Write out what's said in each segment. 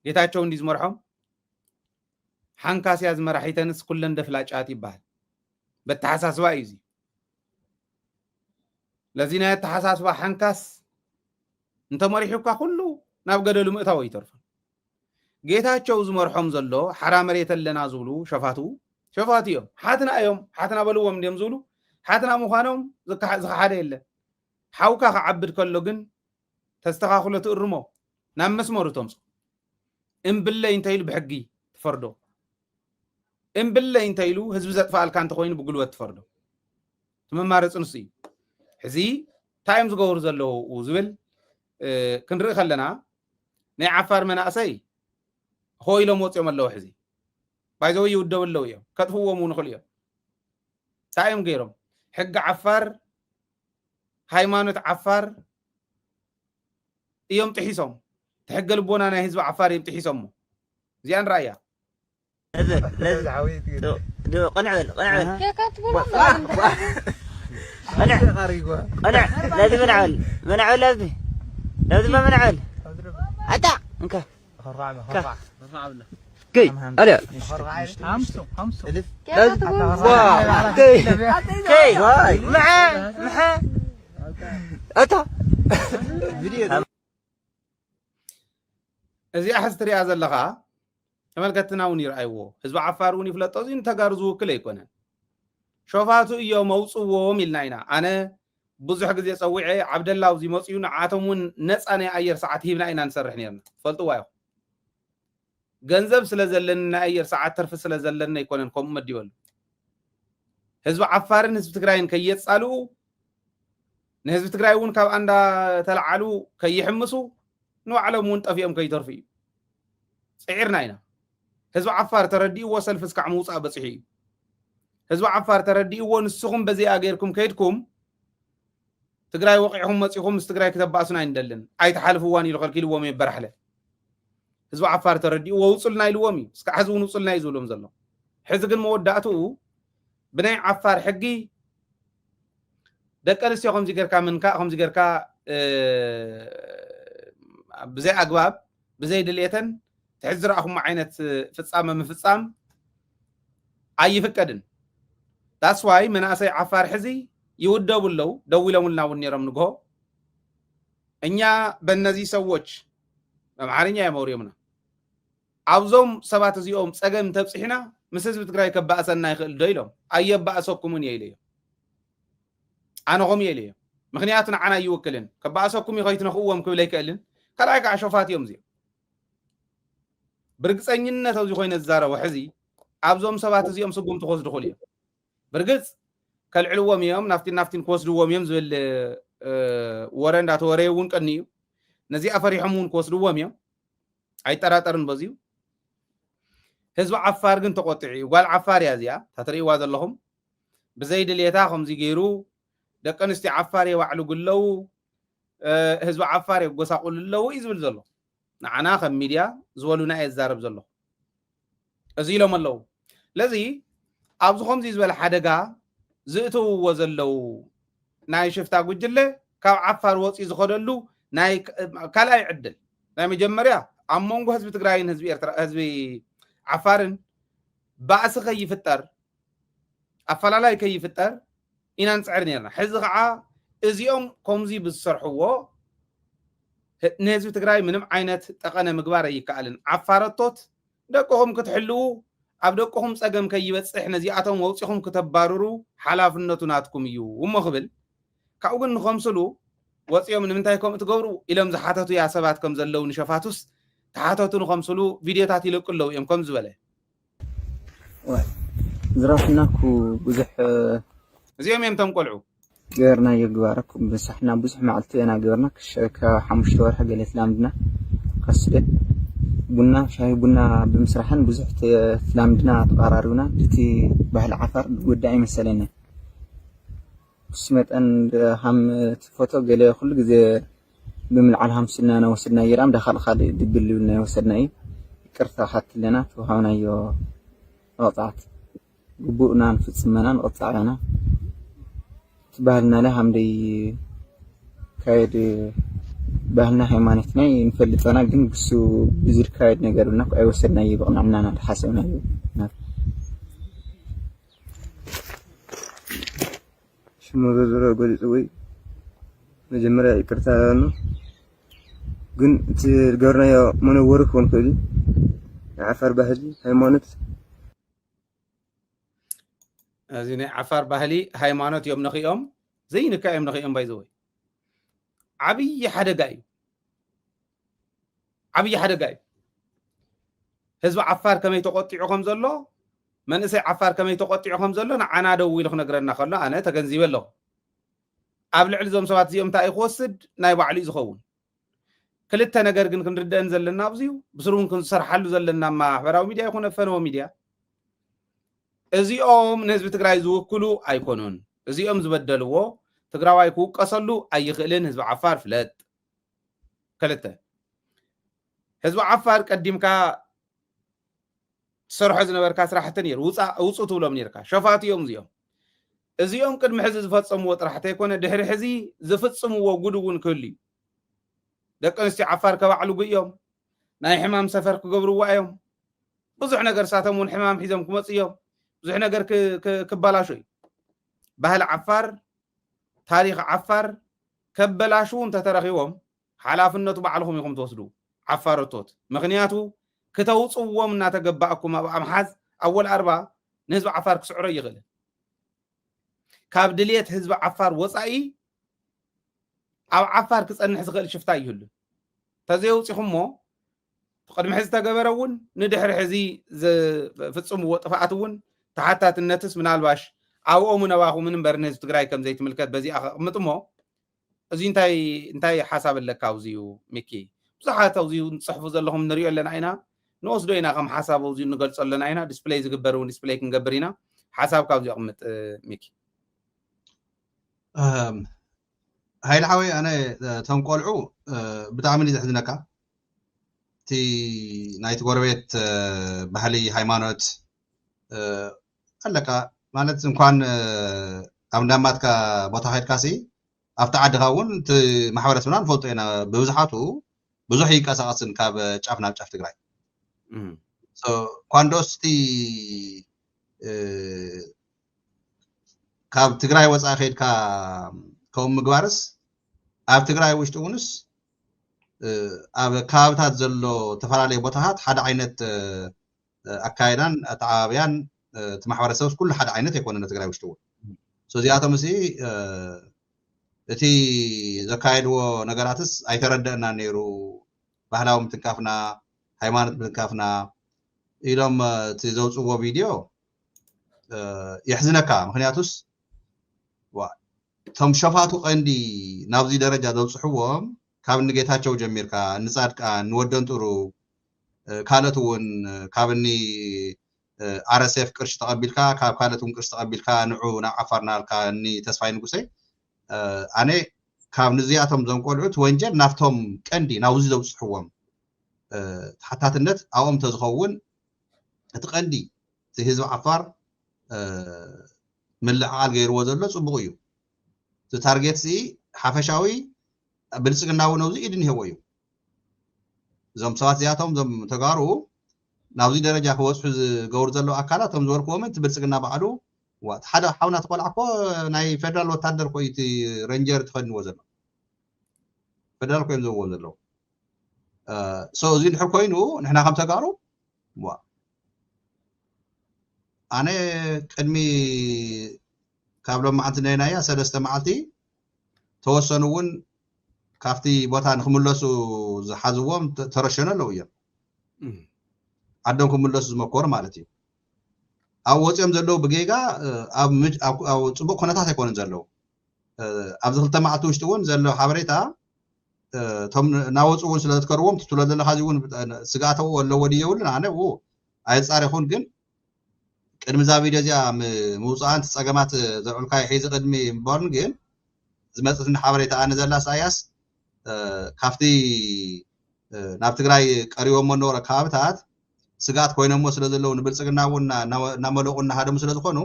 ጌታቸው እንዲህ ዝመርሖም ሓንካስ ያዝ መራሒተንስ ኩለን ደፍላጫት ይባሃል በተሓሳስባ እዩ ለዚ ናይ ተሓሳስባ ሓንካስ እንተመሪሑካ ኩሉ ናብ ገደሉ ምእታው ይተርፍ ጌታቸው ዝመርሖም ዘሎ ሓራ መሬት ኣለና ዝብሉ ሸፋቱ እዮም ሓትና በልዎም እንዲም ዝብሉ ሓትና ምዃኖም ዝከሓደ የለ ሓውካ ክዓብድ ከሎ ግን ተስተኻኽሎ ትእርሞ ናብ መስመሩ ተምፅእ እምብለይ እንተኢሉ ብሕጊ ትፈርዶ እምብለይ እንተኢሉ ህዝቢ ዘጥፋኣልካ እንተኮይኑ ብጉልበት ትፈርዶ ትመማረፂ ንሱ እዩ ሕዚ ታይም ዝገብሩ ዘለዉ ዝብል ክንርኢ ከለና ናይ ዓፋር መናእሰይ ሆይሎም ወፅኦም ኣለዉ ሕዚ ባይዘው ይውደው ኣለዉ እዮም ከጥፍዎም እውን ይኽእሉ እዮም ታይም ገይሮም ሕጊ ዓፋር ሃይማኖት ዓፋር እዮም ጥሒሶም تحق البونا أنا هزب عفاري بتحسمه زين رأيه دو قنع لازم منعل لازم ما منعل أتا إنك كي ألا همسو كي مع أتا እዚ ኣሕስትሪ ያዘለኻ ተመልከትና ውን ይርአይዎ ህዝቢ ዓፋር ውን ይፍለጦ እዚ ተጋሩ ዝውክል ኣይኮነን ሾፋቱ እዮም መውፅዎም ኢልና ኢና ኣነ ብዙሕ ግዜ ፀዊዐ ዓብደላው እዚ መፅኡ ንዓቶም ውን ነፃ ናይ ኣየር ሰዓት ሂብና ኢና ንሰርሕ ነርና ፈልጥዋ ይኹ ገንዘብ ስለ ዘለና ናይ ኣየር ሰዓት ተርፊ ስለ ዘለና ኣይኮነን ከምኡ መዲበሉ ህዝቢ ዓፋርን ህዝቢ ትግራይን ከየፃልኡ ንህዝቢ ትግራይ ውን ካብ ኣንዳ ተለዓሉ ከይሕምሱ ንባዕሎም ውን ጠፊኦም ከይተርፉ እዩ ፅዒርና ኢና ህዝቢ ዓፋር ተረዲእዎ ሰልፊ እስካዕ ምውፃእ በፂሑ እዩ ህዝቢ ዓፋር ተረዲእዎ ንስኹም በዚኣ ገይርኩም ከይድኩም ትግራይ ወቂዕኩም መፂኹም ምስ ትግራይ ክተባእሱና ኣይንደልን ኣይተሓልፍዋን ኢሉ ከልኪልዎም የበራሕለ ህዝቢ ዓፋር ተረዲእዎ ውፅልና ኢልዎም እዩ እስካዕ ሕዚ እውን ውፅልና እዩ ዝብሎም ዘሎ ሕዚ ግን መወዳእትኡ ብናይ ዓፋር ሕጊ ደቂ ኣንስትዮ ከምዚ ጌርካ ምንካ ከምዚ ጌርካ بزي أجواب بزي دليتن تحزر أخو عينة فتصام مفتصام أي فكرن that's why من أسي عفار حزي يودوا باللو دوّلوا لنا ونيرم نجوا إنيا بنزي سوتش معرنيا يا موريمنا عاوزهم سبعة يوم سجن تبصحنا مسز بتقرأي كبأسنا يخل دايلهم أي بأسكم من يليه أنا قوم يليه مخنياتنا عنا يوكلن كبأسكم يخيتنا خوهم كلي كلن كلاك عشوفات يوم زي برجس أنينا توزي خوين الزارة وحزي عبزهم سبعة يوم سقوم تخوص دخولية برجس كالعلوم يوم نفتين كوس دوم يوم زول ورن دات وريون كنيو نزي أفريحمون كوس دوم يوم أي تراترن بزيو هزوا عفار جن تقطعي وقال عفار يا زيا تطري واذ اللهم بزيد اللي يتاخم زي جيرو دكان استي عفار يوعلو قلو ህዝቢ ዓፋር የጎሳቆሉ ለው ይዝብል ዘሎ ንዓና ከም ሚድያ ዝወሉና የዛረብ ዘሎ እዚ ኢሎም ኣለው ለዚ ኣብዚ ከምዚ ዝበለ ሓደጋ ዝእትውዎ ዘለው ናይ ሽፍታ ጉጅለ ካብ ዓፋር ወፂ ዝኸደሉ ናይ ካልኣይ ዕድል ናይ መጀመርያ ኣብ መንጎ ህዝቢ ትግራይን ህዝቢ ዓፋርን ባእሲ ከይፍጠር ኣፈላላይ ከይፍጠር ኢና ንፅዕር ነርና ሕዚ ከዓ እዚኦም ከምዚ ብዝሰርሕዎ ንህዝቢ ትግራይ ምንም ዓይነት ጠቐነ ምግባር ኣይከኣልን ዓፋረቶት ደቅኹም ክትሕልው ኣብ ደቅኹም ፀገም ከይበፅሕ ነዚኣቶም ወፂኹም ክተባርሩ ሓላፍነቱ ናትኩም እዩ እሞ ክብል ካብኡ ግን ንኸምስሉ ወፂኦም ንምንታይ ከምኡ ትገብሩ ኢሎም ዝሓተቱ ያ ሰባት ከም ዘለው ንሸፋቱስ ተሓተቱ ንኸምስሉ ቪድዮታት ይለቁ ኣለው እዮም ከም ዝበለ ዝረፍናኩ ብዙሕ እዚኦም እዮም ቶም ቆልዑ غيرنا يجوارك بس احنا بزح معلتي انا غيرنا كحمش ورحه قالت لامدنا قصده بنا شاي بنا بمسرحن بزح لامدنا تقرارنا دتي بحال عفر ጉዳይ መሰለና ስመት አንድ ሃም ፎቶ ገለ ሁሉ ግዜ በመልዓል ሃምስና ነው ወስድና ይራም ዳخل خالد ድብልውና ወስድና ይቅርታ ሓትለና ተውሃውናዮ ወጣት ግቡእና ንፍጽመና ንቀጻዕና تبالنا لهم دي كايد ባህልና ሃይማኖትና እንፈልጠና ግን ብሱ ብዝርካድ ነገርና አይወሰድና ይበቅናና حسبنا ሽሙ ዘዘረ ጎልጽ ወይ መጀመሪያ ይቅርታ ነው ግን ትገርና ያው መነወር ኮን ከዲ ዓፋር ባህሊ ሃይማኖት እዚኔ ዓፋር ባህሊ ሃይማኖት ዮም ነኺኦም ዘይንካ ዮም ነኺኦም ባይዘወይ ዓብይ ሓደጋ እዩ ህዝቢ ዓፋር ከመይ ተቆጢዑ ከም ዘሎ መንእሰይ ዓፋር ከመይ ተቆጢዑ ከም ዘሎ ንዓና ደው ኢሉ ክነግረና ከሎ ኣነ ተገንዚበ ኣለኹ ኣብ ልዕሊ ዞም ሰባት እዚኦም እንታይ ክወስድ ናይ ባዕሉ ዝኸውን ክልተ ነገር ግን ክንርድአን ዘለና ኣብዚዩ ብስሩን ክንሰርሓሉ ዘለና ማሕበራዊ ሚድያ ይኹን ፈነወ ሚድያ እዚኦም ንህዝቢ ትግራይ ዝውክሉ ኣይኮኑን እዚኦም ዝበደልዎ ትግራዋይ ክውቀሰሉ ኣይኽእልን ህዝቢ ዓፋር ፍለጥ ክልተ ህዝቢ ዓፋር ቀዲምካ ሰርሖ ዝነበርካ ስራሕቲ ነይሩ ውፁ ትብሎም ነርካ ሸፋት እዚኦም ቅድሚ ሕዚ ዝፈፀምዎ ጥራሕቲ ኣይኮነ ድሕሪ ሕዚ ዝፍፅምዎ ጉድ እውን ክህሉ እዩ ደቂ ኣንስትዮ ዓፋር ከባዕሉ እዮም ናይ ሕማም ሰፈር ክገብርዋ እዮም ብዙሕ ነገር ሳቶም እውን ሕማም ሒዞም ክመፁ እዮም ብዙሕ ነገር ክበላሹ እዩ ባህሊ ዓፋር ታሪክ ዓፋር ከበላሹ እንተተረኺቦም ሓላፍነቱ ባዕልኩም ኢኹም ትወስዱ ዓፋርቶት ምክንያቱ ክተውፅዎም እናተገባእኩም ኣብ ኣምሓዝ ኣወል ኣርባ ንህዝቢ ዓፋር ክስዕሮ ይኽእል ካብ ድልየት ህዝቢ ዓፋር ወፃኢ ኣብ ዓፋር ክፀንሕ ዝኽእል ሽፍታ ይህሉ ተዘይውፂኹም ሞ ቅድሚ ሕዚ ተገበረ እውን ንድሕሪ ሕዚ ዝፍፅምዎ ጥፍኣት እውን ተሓታትነትስ ምናልባሽ ኣብኦም ነባኹምን እምበር ንህዝቢ ትግራይ ከም ዘይትምልከት በዚኣ ከቕምጥ እሞ እዚ እንታይ ሓሳብ ኣለካ ኣብዚዩ ሚኪ ብዙሓት ኣብዚዩ ንፅሕፉ ዘለኹም ንሪኦ ኣለና ኢና ንወስዶ ኢና ከም ሓሳብ ኣብዚዩ ንገልፆ ኣለና ኢና ዲስፕሌይ ዝግበር እውን ዲስፕሌይ ክንገብር ኢና ሓሳብ ካብዚኡ ኣቕምጥ ሚኪ هاي الحوي أنا تنقلعو بتعمل إذا حدنا كا تي نايت قربت بحلي هايمانوت قال مالت إمكان أمدامات كا بطاحت كاسي أفتعد غاون ت محاولة سنان فوت أنا بوزحاتو بوزحي كاسا أصلا كاب شافنا بشاف تقرأ so كواندوس تي كاب تقرأ وصاخيد كا كوم مقبارس ኣብ ትግራይ ውሽጢ ውንስ ኣብ ከባቢታት ዘሎ ተፈላለየ ቦታታት ሓደ ዓይነት ኣካይዳን ኣተዓባብያን እቲ ማሕበረሰብ ኩሉ ሓደ ዓይነት ኣይኮነን ትግራይ ውሽጢ እውን እዚኣቶም እዚ እቲ ዘካየድዎ ነገራትስ ኣይተረድአና ነይሩ ባህላዊ ምትንካፍና ሃይማኖት ምትንካፍና ኢሎም እቲ ዘውፅዎ ቪድዮ የሕዝነካ ምክንያቱስ ቶም ሸፋቱ ቀንዲ ናብዚ ደረጃ ዘውፅሕዎም ካብ ንጌታቸው ጀሚርካ ንጻድቃን ንወደን ጥሩ ካልኦት እውን ካብኒ አርኤስኤፍ ቅርሺ ተቀቢልካ ካብ ካልኦት እውን ቅርሺ ተቀቢልካ ንዑ ናብ ዓፋርና ልካ ኒ ተስፋይ ንጉሰይ ኣነ ካብ ንዚኣቶም ዘንቆልዑት ወንጀል ናፍቶም ቀንዲ ናብዚ ዘውፅሕዎም ተሓታትነት ኣብኦም ተዝኸውን እቲ ቀንዲ እቲ ህዝቢ ዓፋር ምልዕዓል ገይርዎ ዘሎ ፅቡቅ እዩ እቲ ታርጌት ሲ ሓፈሻዊ ብልፅግና እውን ኣብዚ ኢድን ይህዎ እዩ እዞም ሰባት እዚኣቶም ዞም ተጋሩ ናብዚ ደረጃ ክበፅሑ ዝገብሩ ዘለዉ ኣካላት እቶም ዝበልክዎም እቲ ብልፅግና ባዕሉ ሓደ ሓውና ተቆልዓ እኮ ናይ ፌደራል ወታደር ኮ እቲ ረንጀር ተኸድንዎ ዘሎ ፌደራል ኮይም ዘብዎ ዘለዉ ሶ እዚ ድሕር ኮይኑ ንሕና ከም ተጋሩ ኣነ ቅድሚ ካብ ሎማዓንቲ ነይናያ 3 መዓልቲ ተወሰኑ እውን ካብቲ ቦታ ንክምለሱ ዝሓዝዎም ተረሸኑ ኣለዉ እዮም ዓዶም ክምለሱ ዝመኮሩ ማለት እዩ ኣብ ወፂኦም ዘለዉ ብጌጋ ኣብ ፅቡቅ ኩነታት ኣይኮኑን ዘለዉ ኣብዚ 2 መዓልቲ ውሽጢ እውን ዘሎ ሓበሬታ እቶም ናወፁ እውን ስለዝትከርዎም ትብሎ ዘለካ እዚ እውን ስጋኣተው ኣለዎ ድዮ የብሉን ኣነ ኣይፃሪኹን ግን ቅድሚ ዛ ቪድዮ እዚኣ ምውፃእን ፀገማት ዘብዕልካ ሒዚ ቅድሚ እምበርን ግን ዝመፅእትን ሓበሬታ ኣነ ዘላ ሳያስ ካብቲ ናብ ትግራይ ቀሪቦሞ ነበረ ከባቢታት ስጋት ኮይኖሞ ስለ ዘለዉ ንብልፅግና እውን እናመለቑ እናሃደሙ ስለ ዝኾኑ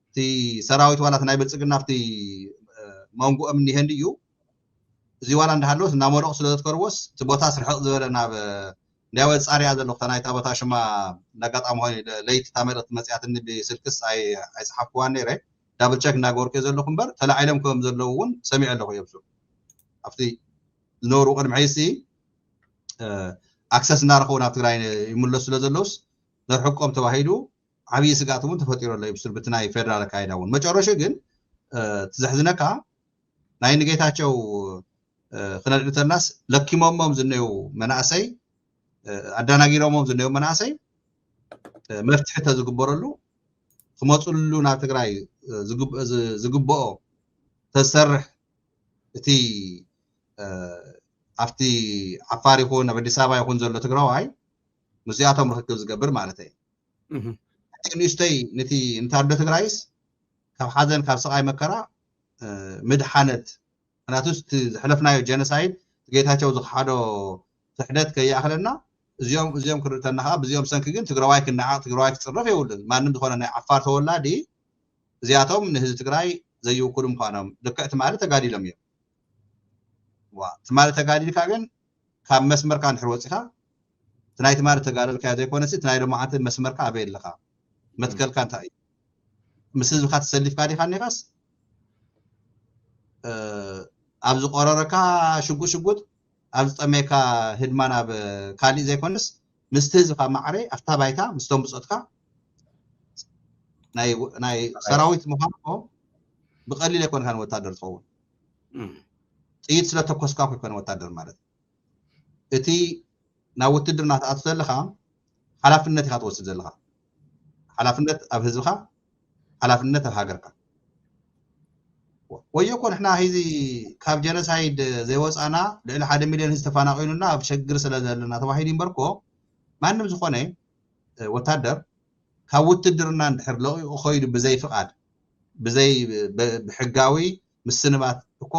እቲ ሰራዊት ዋላት ናይ ብልፅግና ኣብቲ መንጎኦም እኒሀ እንድዩ እዚ ዋላ እንዳሃለወስ እና መረቕ ስለ ዝትከርወስ እቲ ቦታ ስርሕቕ ዝበለ ናብ እንዲያወ ፃርያ ዘሎ ናይታ ቦታ ሽማ እንዳጋጣሚ ሆነ ለይቲ ታመረት መፅያትኒ ብስልክስ ኣይፅሓፍክዋን ነይረ ዳብል ቸክ እናገበርኩ ዘለኹ እምበር ተላዒሎም ከም ዘለዉ እውን ሰሚዐ ኣለኹ የብሱ ኣብቲ ዝነበሩ ቅድሚ ሕይሲ ኣክሰስ እናረኸቡ ናብ ትግራይ ይምለሱ ስለ ዘለውስ ዘርሕቆም ተባሂሉ ዓብዪ ስጋት እውን ተፈጢሩ ኣሎ ይብሱል በቲ ናይ ፌደራል ኣካይዳ እውን መጨረሻ ግን ትዘሕዝነካ ናይ ንጌታቸው ክነልዕል ተለናስ ለኪሞሞም ዝነዩ መናእሰይ ኣዳናጊሮሞም ዝነዩ መናእሰይ መፍትሒ ተዝግበረሉ ክመፁሉ ናብ ትግራይ ዝግብኦ ተሰርሕ እቲ ኣብቲ ዓፋር ይኹን ኣብ ኣዲስ ኣበባ ይኹን ዘሎ ትግራዋይ ምስያቶም ርክክብ ዝገብር ማለት እዩ ንእሽተይ ነቲ እንታዶ ትግራይስ ካብ ሓዘን ካብ ስቃይ መከራ ምድሓነት ምክንያቱስ ዝሕለፍናዮ ጀኖሳይድ ጌታቸው ዝክሓዶ ትሕደት ከይኣክለና እዚኦም ክርተና ከዓ ብዚኦም ሰንኪ ግን ትግራዋይ ክነዓቅ ትግራዋይ ክፅረፍ የብሉን ማንም ዝኾነ ናይ ዓፋር ተወላዲ እዚኣቶም ንህዝቢ ትግራይ ዘይውክሉ ምኳኖም ልክዕቲ ማለት ተጋዲሎም እዮም እቲ ማለት ተጋዲልካ ግን ካብ መስመርካ እንድሕር ወፂኻ እቲ ናይቲ ማለት ተጋደልካዮ ዘይኮነስ እቲ ናይ ልምዓት መስመርካ ኣበይ ኣለካ መትከልካ እንታይ እዩ ምስ ህዝብካ ተሰሊፍካ ዲኻ ኒኻስ ኣብ ዝቆረረካ ሽጉጥ ኣብ ዝጠመየካ ህድማ ናብ ካሊእ ዘይኮነስ ምስቲ ህዝብካ ማዕረ ኣፍታ ባይታ ምስቶም ብፆትካ ናይ ሰራዊት ምዃንኮ ብቐሊል ኣይኮንካን ወታደር ትኸውን ጥይት ስለ ተኮስካ ኮይኮነ ወታደር ማለት እቲ ናብ ውትድርና ተኣቱ ዘለካ ሓላፍነት ኢኻ ትወስድ ዘለካ ሓላፍነት ኣብ ህዝብካ ሓላፍነት ኣብ ሃገርካ ወየኮ ንሕና ሂዚ ካብ ጀኖሳይድ ዘይወፃና ልዕሊ 1 ሚልዮን ህዝቢ ተፈናቂሉና ኣብ ሸግር ስለ ዘለና ተባሂሉ ይምበርኮ ማንም ዝኾነ ወታደር ካብ ውትድርና እንድሕር ለቂቑ ኸይዱ ብዘይ ፍቃድ ብዘይ ብሕጋዊ ምስንባት እኮ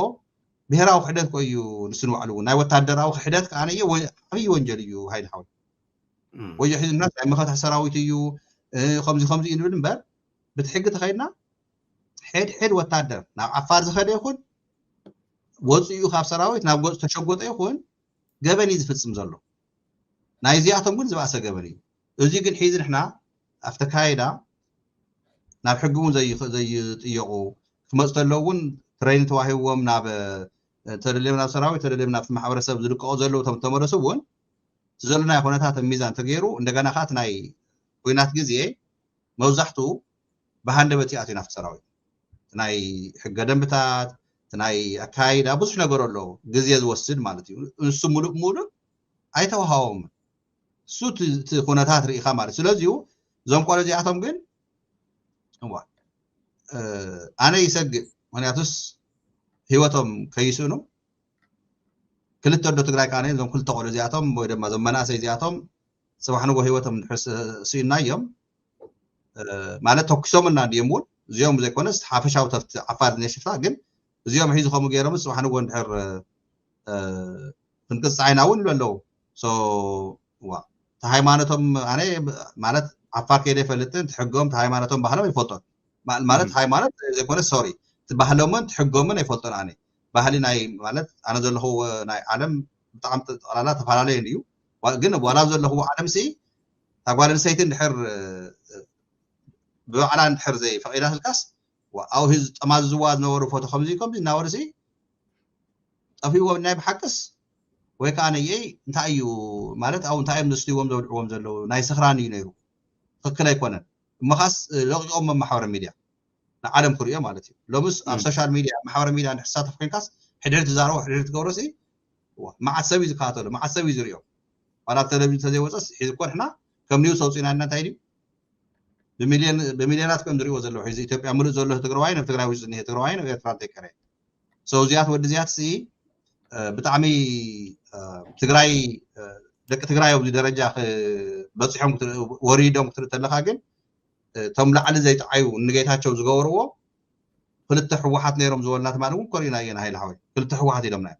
ብሄራዊ ክሕደት ኮ እዩ ንስንባዕሉ ናይ ወታደራዊ ክሕደት ከዓነየ ዓብዪ ወንጀል እዩ ሃይሊ ሓዊ ወዮ ሒዚ ናት ናይ መኸታ ሰራዊት እዩ ከምዚ እዩ ንብል እምበር ብትሕጊ ተኸይድና ሕድ ወታደር ናብ ዓፋር ዝኸደ ይኹን ወፅኡ ካብ ሰራዊት ናብ ገፁ ተሸጎጠ ይኹን ገበን እዩ ዝፍፅም ዘሎ ናይ እዚኣቶም ግን ዝባእሰ ገበን እዩ እዚ ግን ሒዚ ንሕና ኣብቲ ካይዳ ናብ ሕጊ እውን ዘይጥየቑ ክመፁ ተለዉ እውን ትሬይን ተዋሂቦም ናብ ተደልዮም ናብ ሰራዊት ተደልዮም ናብ ማሕበረሰብ ዝልቀቑ ዘለዉ ተመለሱ እውን ዘሎ ናይ ኩነታት ሚዛን ተገይሩ እንደገና ካት ናይ ኩናት ግዜ መብዛሕትኡ ብሃንደበት ኣትዩ ናብቲ ሰራዊት ናይ ሕገ ደንብታት ናይ ኣካይዳ ብዙሕ ነገር ኣሎ ግዜ ዝወስድ ማለት እዩ ንሱ ሙሉእ ኣይተዋሃቦም እሱ እቲ ኩነታት ርኢኻ ማለት ስለዚ እዞም ቆልዑ እዚኣቶም ግን ኣነ ይሰግእ ምክንያቱስ ሂወቶም ከይስእኑ ክልተ ዶ ትግራይ ቃነ እዞም ክልተ ቆልዑ እዚኣቶም ወይ ድማ እዞም መናእሰይ እዚኣቶም ፅባሕ ንጎ ሂወቶም ንድሕር ስኢና እዮም ማለት ተኪሶምና ድዮም እውን እዚኦም ዘይኮነስ ሓፈሻዊ ተፍቲ ዓፋር ነሽፍታ ግን እዚኦም ሒዙ ከምኡ ገይሮም ፅባሕ ንጎ እንድሕር ክንቅፅዓይና እውን ይብሉ ኣለዉ ሃይማኖቶም ኣነ ማለት ዓፋር ከይደ ይፈልጥን ትሕጎም ሃይማኖቶም ባህሎም ይፈልጦን ማለት ሃይማኖት ዘይኮነ ሶሪ ባህሎምን ትሕጎምን ኣይፈልጦን ኣነ ባህሊ ናይ ማለት ኣነ ዘለኹ ናይ ዓለም ብጣዕሚ ጠቕላላ ተፈላለየ እዩ ግን ዋላ ዘለኹ ዓለም ሲ ታጓል ኣንስተይቲ እንድሕር ብባዕላ እንድሕር ዘይፈቒዳ ስልካስ ኣብኡ ህዝ ጠማዝዝዋ ዝነበሩ ፎቶ ከምዚ እናበሉ ሲ ጠፊዎም ናይ ብሓቅስ ወይ ከዓ ነየይ እንታይ እዩ ማለት ኣብኡ እንታይ እዮም ዘስትይዎም ዘብልዕዎም ዘለዉ ናይ ስኽራን እዩ ነይሩ ትክክል ኣይኮነን እመኻስ ለቂቖም ማሕበረ ሚድያ ንዓለም ክሪኦ ማለት እዩ ሎምስ ኣብ ሶሻል ሚድያ ማሕበረ ሚድያ ንሕሳተፍ ኮንካስ ሕድሕድ ትዛረቦ ሕድሕድ ትገብሮ ሲ መዓት ሰብ እዩ ዝከታተሎ መዓት ሰብ እዩ ዝሪኦ ዋላ ቴሌቪዥን ተዘይወፀስ ሒዚ እኮ ንሕና ከም ኒውስ ኣውፂና ኢና እንታይ ድዩ ብሚልዮናት ከም ዝሪኦ ዘለዉ ሒዚ ኢትዮጵያ ሙሉእ ዘሎ ትግራዋይ ናብ ትግራይ ውሽጢ ዝኒሄ ትግራዋይ ናብ ኤርትራ እንተይከረ ሰውዚያት ወዲ ዚያት ሲ ብጣዕሚ ትግራይ ደቂ ትግራይ ኣብዚ ደረጃ በፂሖም ወሪዶም ክትርኢ ተለካ ግን እቶም ላዕሊ ዘይጠዓዩ ንጌታቸው ዝገበርዎ ክልተ ሕወሓት ነይሮም ዝበልና ትማን እውን ኮሪና እየና ሃይለ ሓወይ ክልተ ሕወሓት ኢሎም ናዮ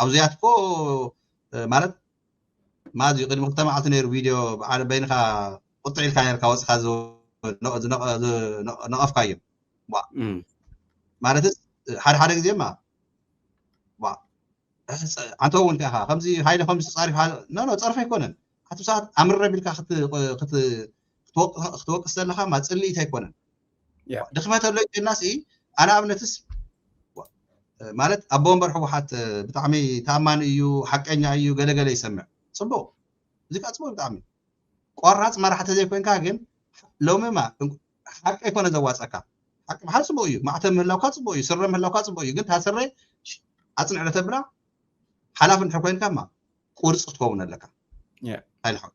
ኣብዚያት ኮ ማለት ማዚ ቅድሚ ክልተ መዓልቲ ነይሩ ቪድዮ በይንካ ቁጥዕ ኢልካ ነርካ ወፅካ ነቐፍካ እዮም ማለትስ ሓደ ግዜማ أنت وين كها خمسي هاي خمس صارف لا صارف يكونن حتى ساعات أمر بيلك خت توقف استناها ما تصلي تيكونن دخمت له الناس أنا أبنتس مالت أبوم برحو حتى بتعمي تامان يو حقني يو قلقل يسمع صبوا ذيك أسبوع بتعمي قررت ما راح تزي كون كاجن لو ما حق يكون زواج أكا حق محل صبوا يو ما أتم لو كاتبوا يو سر من لو كاتبوا يو قلت هسري أصنع على تبرع حلاف نحكون كما قرص تكون لك هاي الحق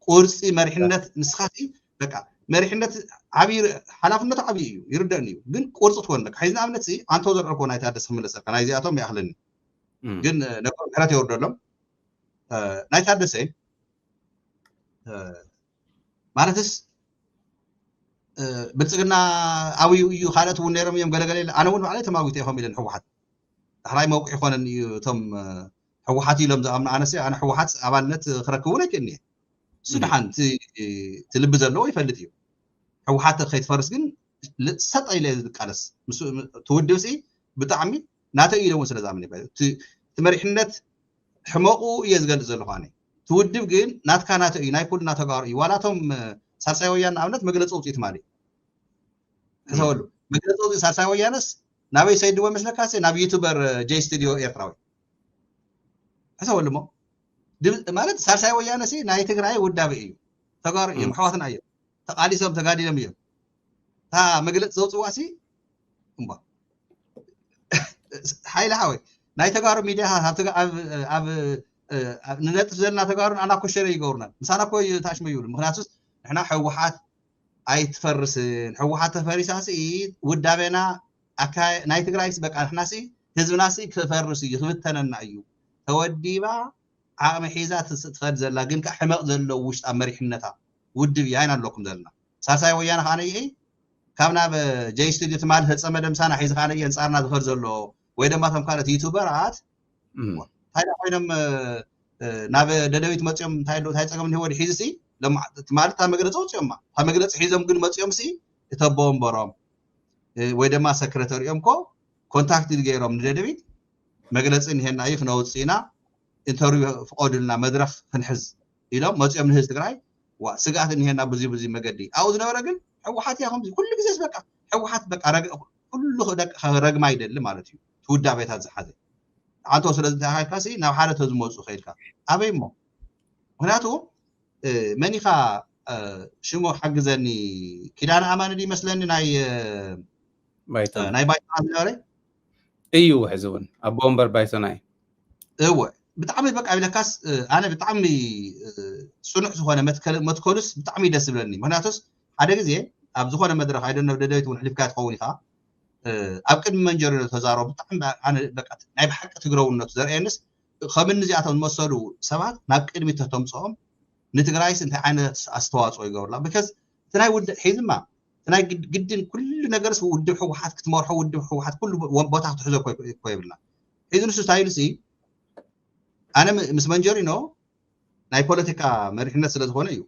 قرصي مرحنة نسخاتي لك مرحنة عبير حلافنة عبير يردني جن قرص تكون لك حيزنا عملتي عن توزر أكون هاي تادس هم لسه كان عايزي أتوم يأهلني جن نقول كراتي يردلهم ناي تادس معناتس بتسقنا أوي يو خالته ونيرم يوم قال أنا ون عليه تماوي تيهم إلى الحوحات هاي موقع يخون يتم حوحاتي لهم زعمنا أنا حوحات أبانت خركونا كني سدحان تلبز له يفلتيو حوحات خيط فرس جن سطع إلى كارس تودوسي بتعمي ناتي إلى وصل زماني بعد تمرحنة حماقو يزقل زلواني تودب جن نات كانت ينايكل ناتجاري ولا تم سرساويان أمنت مجلس أوتي تمالي هذول مجلس أوتي سرساويانس نبي سيدوا مثل كاسة نبي يوتيوبر جي ستوديو إيرتراوي هذول مو مالت سرساويانسي نايتجراي ودابي تجار يمحوثنا أيه تقالي سب تقالي لم يم ها مجلس زوج واسي أمبا هاي لحوي نايتجار ميديا ها ننت زلنا تجارن أنا كشري يقولنا بس أنا كوي تاش ميول مخناتوس إحنا حوحات أي تفرسن حوحات تفرساسي ودابنا أكا نايت جرايس بق إحنا سي هزب ناسي تفرسي يثبتنا النعيو تودي با عام حيزات تفرد زلا جن كحمق زلوا وش أمريحنتا ودي أنا لكم زلنا ساساي ويانا خاني كامنا بجي ستوديو تمال هتصمد مسانا حيز خاني ينصارنا تفرد زلوا ويدا ما تمكانت يوتيوبرات هاي وينم ناب ددويت مصيوم تايلو تاي صقم هو حيزسي لما تمالتا مغلصو صيوما ها مغلص حيزم ግን مصيوم سي يتبون برام ويدما سكرتاريوم كو كونتاكت ديغيروم ددويت مغلصن هنا يفنوصينا انترفيو فقودلنا مدرخ فنحز إلهم مصيوم نهز تግራይ وسقات هنا بزي مغدي او زنبره ግን حوحات يا خمس كل ግዜስ በቃ حوحات በቃ كله دق رغم አይደለም ማለት እዩ ትውዳ ቤታት ዝሓዘ አንተ ስለዚህ ታካሲ ናብ ሓደ ተዝመጹ ኸይልካ አበይሞ ምክንያቱ መኒኻ ሽሞ ሓግዘኒ ኪዳን አማንዲ መስለኒ ናይ ባይታ ዝነበረ እዩ ሕዝውን አቦ ወንበር ባይሰናይ እወ ብጣዕሚ በቃ ብለካስ አነ ብጣዕሚ ጽኑዕ ዝኾነ መትከሉስ ብጣዕሚ ደስ ብለኒ ምክንያቱስ ሓደ ግዜ ኣብ ዝኾነ መድረኽ አይደነ ደደዊት ውን ሕልፍካ ትኸውን ኢኻ ኣብ ቅድሚ መንጀሪሎ ተዛረቡ ብጣዕሚ ኣነ በቃ ናይ ብሓቂ ትግረውነቱ ዘርኤንስ ከምኒ እዚኣቶም ዝመሰሉ ሰባት ናብ ቅድሚ ተተምፅኦም ንትግራይስ እንታይ ዓይነት ኣስተዋፅኦ ይገብርላ ቢካዝ እቲ ናይ ውድብ ሒዝማ እቲ ናይ ግድን ኩሉ ነገርስ ውድብ ሕወሓት ክትመርሖ ውድብ ሕወሓት ኩሉ ቦታ ክትሕዞ እኮ የብልና ሒዙ ንሱ ስታይልሲ ኣነ ምስ መንጀሪኖ ናይ ፖለቲካ መሪሕነት ስለ ዝኾነ እዩ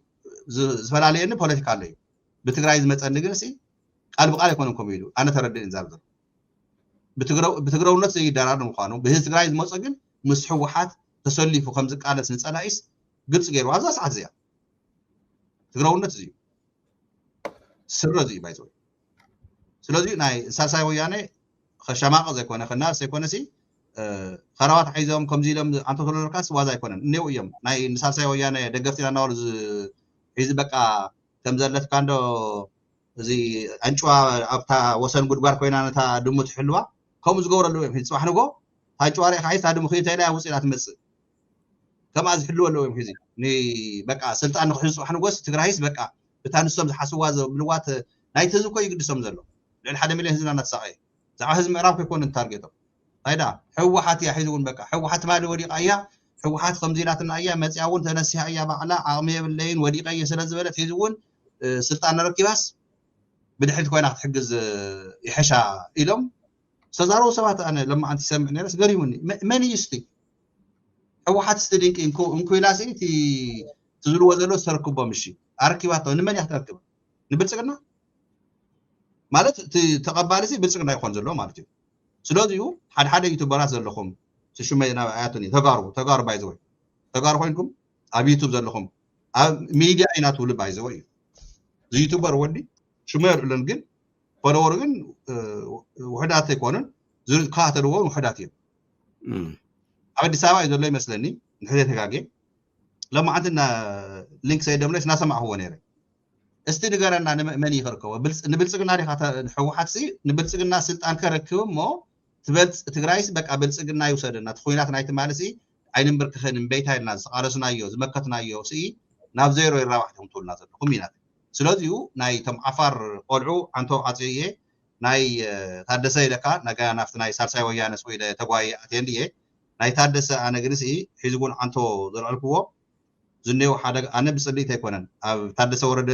ዝፈላለየኒ ፖለቲካ ኣሎ እዩ ብትግራይ ዝመፀኒ ግን ሲ ቃል بقال يكون كوميدو انا تردد انزابزر بتغرونت زي دارار مخانو بهز تግራይ ዝመፀ ግን ምስ ሕወሓት ተሰሊፉ ከምዚ ቃለስ ንጸላይስ ግልጽ ገይሩ ኣብዛ ሰዓት እዚኣ ትግራውነት እዩ ስረዚ ባይዞ ስለዚ ናይ ሳልሳይ ወያነ ከሸማቀ ዘይኮነ ከናር ዘይኮነሲ خراوات حيزهم كم زي لهم أنت تقول لك كاس وازاي كونن نيو يوم ناي نسالسي ويانا دقفتنا نورز حيز بقى كم زلت كاندو زي أنشوا أبتا وصل قدوار كوينا نتا دمت حلوة كم زجور اللي يوم حيز صحنو جو هاي شوارع حيز هذا مخيط هلا وصلت مس كم أز حلوة اللي يوم حيزي ني بقى سلت أنو حيز صحنو جو تقرأيس بقى بتانسهم حسوا ز بالوقت ناي تزوج كوي يقدسهم زلوا لأن حدا مليه زنا نتساعي زعما حزب مراف يكون التارجته هيدا حوحات يا حزبون بقى حوحات مالي وديق ايا حوحات خمزيناتنا ايا مصياون تنسيها ايا بعلا عقمي بالليل وديق ايا سلازبلت حزبون سلطان ركباس بدحيت كوينا تحجز يحشا إلهم سزارو سبات انا لما انت سمعني ناس غريمني من يستي حوحات ستدينك انكو لاسي تي تزلو وزلو سركبو مشي اركباتو من يحتركب نبلصقنا ማለት ተቀባለሲ ብልጽግና ይኮን ዘሎ ማለት እዩ ስለዚህ ሓደ ዩቲዩበራት ዘለኹም تشمينا آياتني تجارب بايزوي تجارب وينكم أبي يوتيوب زلهم ميديا أين تقول بايزوي يوتيوبر ودي شو ما يقولون جن فلورو جن وحدات يكونن زر كاتروا وحداتين أبدي سوا يقول لي مثلاً نحدي تكاجي لما عندنا لينك سيدهم ليش ناس معه نيري استنجارنا من يخركوا نبلسقنا ريحة حوحات سي نبلسقنا سلطان كركوا مو تجرايس بق أبلسقنا يوصلنا تخوينات نايت مالسي عين بركخن بيت هاي الناس عرسنا يوز مكتنا يوسي ناب زيرو يراوحهم طول نازل خمينات سلوزيو ناي تم عفر قلعو عنتو عطيه ناي تادسي لكا نجا نفط ناي سالساي ويانس ويدا تقواي أتينديه ناي تادس أنا جلسي حزبون عنتو ذرالكوا زنيو حدا أنا بصلي تكونن تادس ورد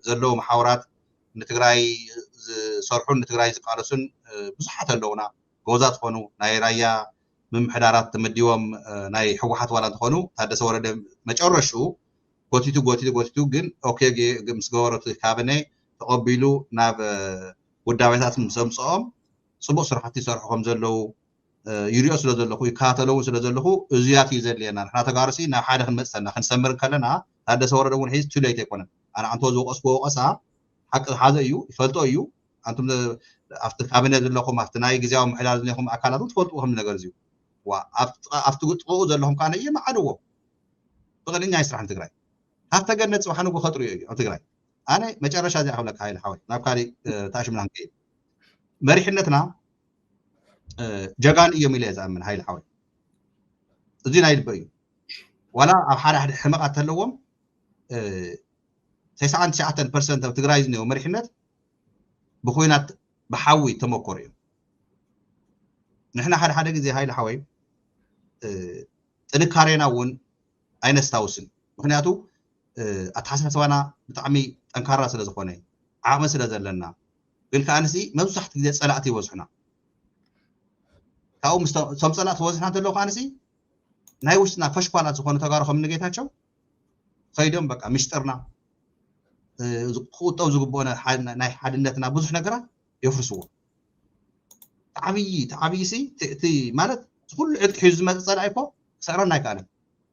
زلوا محاورات نتجراي صرحون نتجراي قارسون بصحة اللونا جوزات خونو ناي رايا من حدارات تمديوم ناي حوحات ولا تخونو تادس ورد مجرشو قوتيتو جن أوكي مسجورة كابنة تقبلوا ناب وداويتات مسمصام صبوا صراحتي صراحهم زلوا يريو سلازلخو يكاتلو سلازلخو زيات يزلينا نحنا تقارسي نا حدا خنمصنا خنسمر كلنا هذا صور دون حيز تليت يكون انا انتو زو قسبو قسا حق هذا يو يفلطو يو انتم افت كابينه زلخو مافتناي غزياو محلال زلخو اكلاتو تفلطوهم ነገር زيو وافت قطو زلخو كان يما عدو بغلنيا يسرحن تግራይ حتى جنت وحنو خطرو يو تግራይ انا مጨረሻ ዚ اخلك هاي الحوالي نابكاري تاشمنا كي مريحنتنا جاغان يوم إلى زمن هاي الحوالي زين هاي البيو ولا حدا حمقات تلوم 99% تجرايزني ومرحنت بخوينات بحاوي تمكوري نحن حدا جزي هاي الحوالي تنكارينا ون أين استوسن مخنياتو أتحسن سوانا بتعمي أنكارا سلازخوني عام سلازلنا بالكانسي ما بصحت جديد صلاتي وزحنا كاو سمصنا توزحنا تلو كانسي ناي وشنا فشقانا زخونو تغارخم نغيتاچو خيدم بقى مشترنا خوطو زغبونا ناي حدنتنا بزح نغرا يفرسو تعبي سي تي مالت كل عد حزب ما تصلعيكو سعرنا كان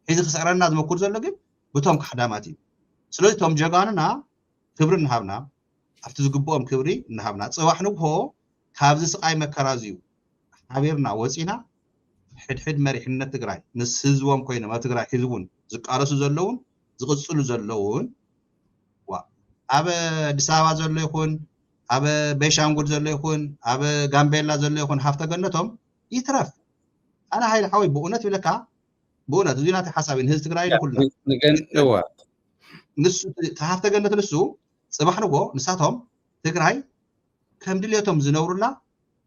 حزب سعرنا زمكور زلو ግን بتوم كحداماتي سلوي توم جغاننا كبر نهابنا افت زغبوم كبري نهابنا صباح نغو كابز سقاي مكرازيو حبيرنا وصينا حد مريحነት تግራይ نس ህዝቦም ኮይኑ ما تግራይ ህዝቡን ዝቃረሱ ዘለውን ዝቅጽሉ ዘለውን አበ አዲስ አበባ ዘሎ ይኹን አበ ቤሻንጉል ዘሎ ይኹን አበ ጋምቤላ ዘሎ ይኹን ሃፍተ ገነቶም ይትረፍ انا هاي الحوي بؤنت لك بؤنت زينات حسابين ህዝብ ትግራይ ለኩልና ንገን እዋ ንስ ሃፍተ ገነት ንሱ ጽባሕ ንጎ ንሳቶም ትግራይ ከም ድልየቶም ዝነብሩላ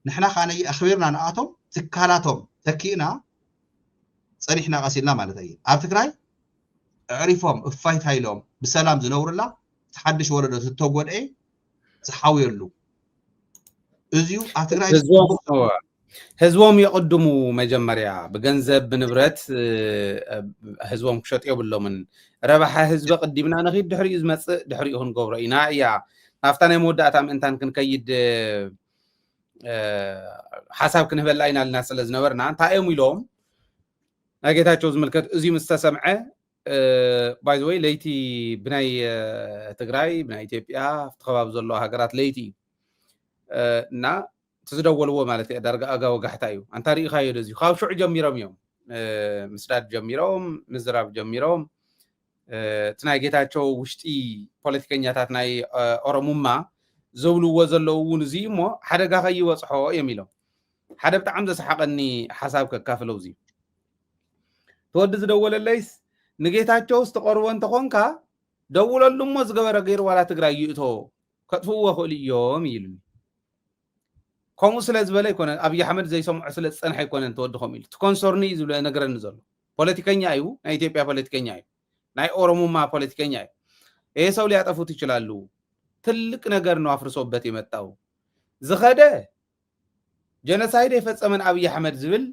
نحنا خاني أخبرنا نقاطهم تكالاتهم تكينا صريحنا قاسيلنا مالتي اب تግራይ عرفهم فايت هايلهم بسلام زنور الله تحدش ولده تتوغد اي تحاويلو ازيو اب تግራይ ህዝቦም يقدمو مجمريا بغنزب بنبرت ህዝቦም كشطيو بلومن ربح ህዝብ قديمنا نخيد دحري زمص دحري يخون غبر ኢና يا نافتنا موداتام انتان كنكيد حساب كنهبل اينا لنا سلاز نبرنا انتايم يلوم ناغيتاچو زملكت ازي مستسمعه باي ذا واي ليتي بناي تግራይ بناي ኢትዮጵያ ተخباب ዘሎ ሃገራት ለይቲ እና ተዝደወልዎ ማለት ዳርጋ አጋው ጋሕታዩ አንታ ሪኢኻዮ ደዚ ካብ ሹዕ ጀሚሮም እዮም ምስዳድ ጀሚሮም ምዝራብ ጀሚሮም ትናይ ጌታቸው ውሽጢ ፖለቲከኛታት ናይ ኦሮሙማ زولو وزلو ونزي مو حدا خي وصحو يميلو حدا بتعم زسحقني حسابك كافلو زي تود زدول ليس نجيتاچو استقرو انت خونكا دوللو مو زغبر غير ولا تግራይ يتو كطفو خول يوم يلن كومو سلاز بلا يكون ابي احمد زي سمع سلاز صنح يكون انت ودخوم يل تكونسورني زبل نغرن زلو ፖለቲከኛ አዩ ናይ ኢትዮጵያ ፖለቲከኛ አዩ ናይ ኦሮሞማ ፖለቲከኛ አዩ ይሄ ሰው ሊያጠፉት ይችላሉ ትልቅ ነገር ነው አፍርሶበት የመጣው ዝኸደ ጀነሳይድ የፈጸመን አብይ አህመድ ዝብል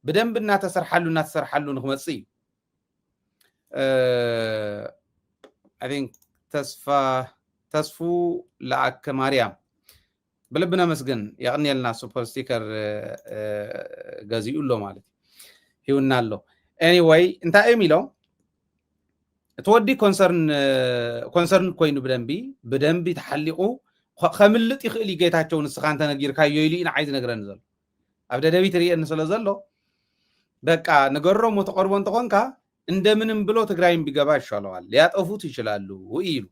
በደንብና ተሰርሐሉ ንخመጽ I think ተስፉ ለአከ ማርያም በልብና መስገን ያቅንየልና ሱፐር ስቲከር ጋዚኡሎ ማለት هيونا له anyway انت ايميلو تودي كونسرن كوينو بدنبي تحلقو خملت يخلي جيتاچو نسخان تنغيركايو يلي عايز نغرن زل ابدا دبي تري ان سلازلو በቃ ነገሮ ሞተቀርቦን ተቆንካ እንደምንም ብሎ ትግራይም ቢገባ ይሻለዋል ሊያጠፉት ይችላሉ ይሉ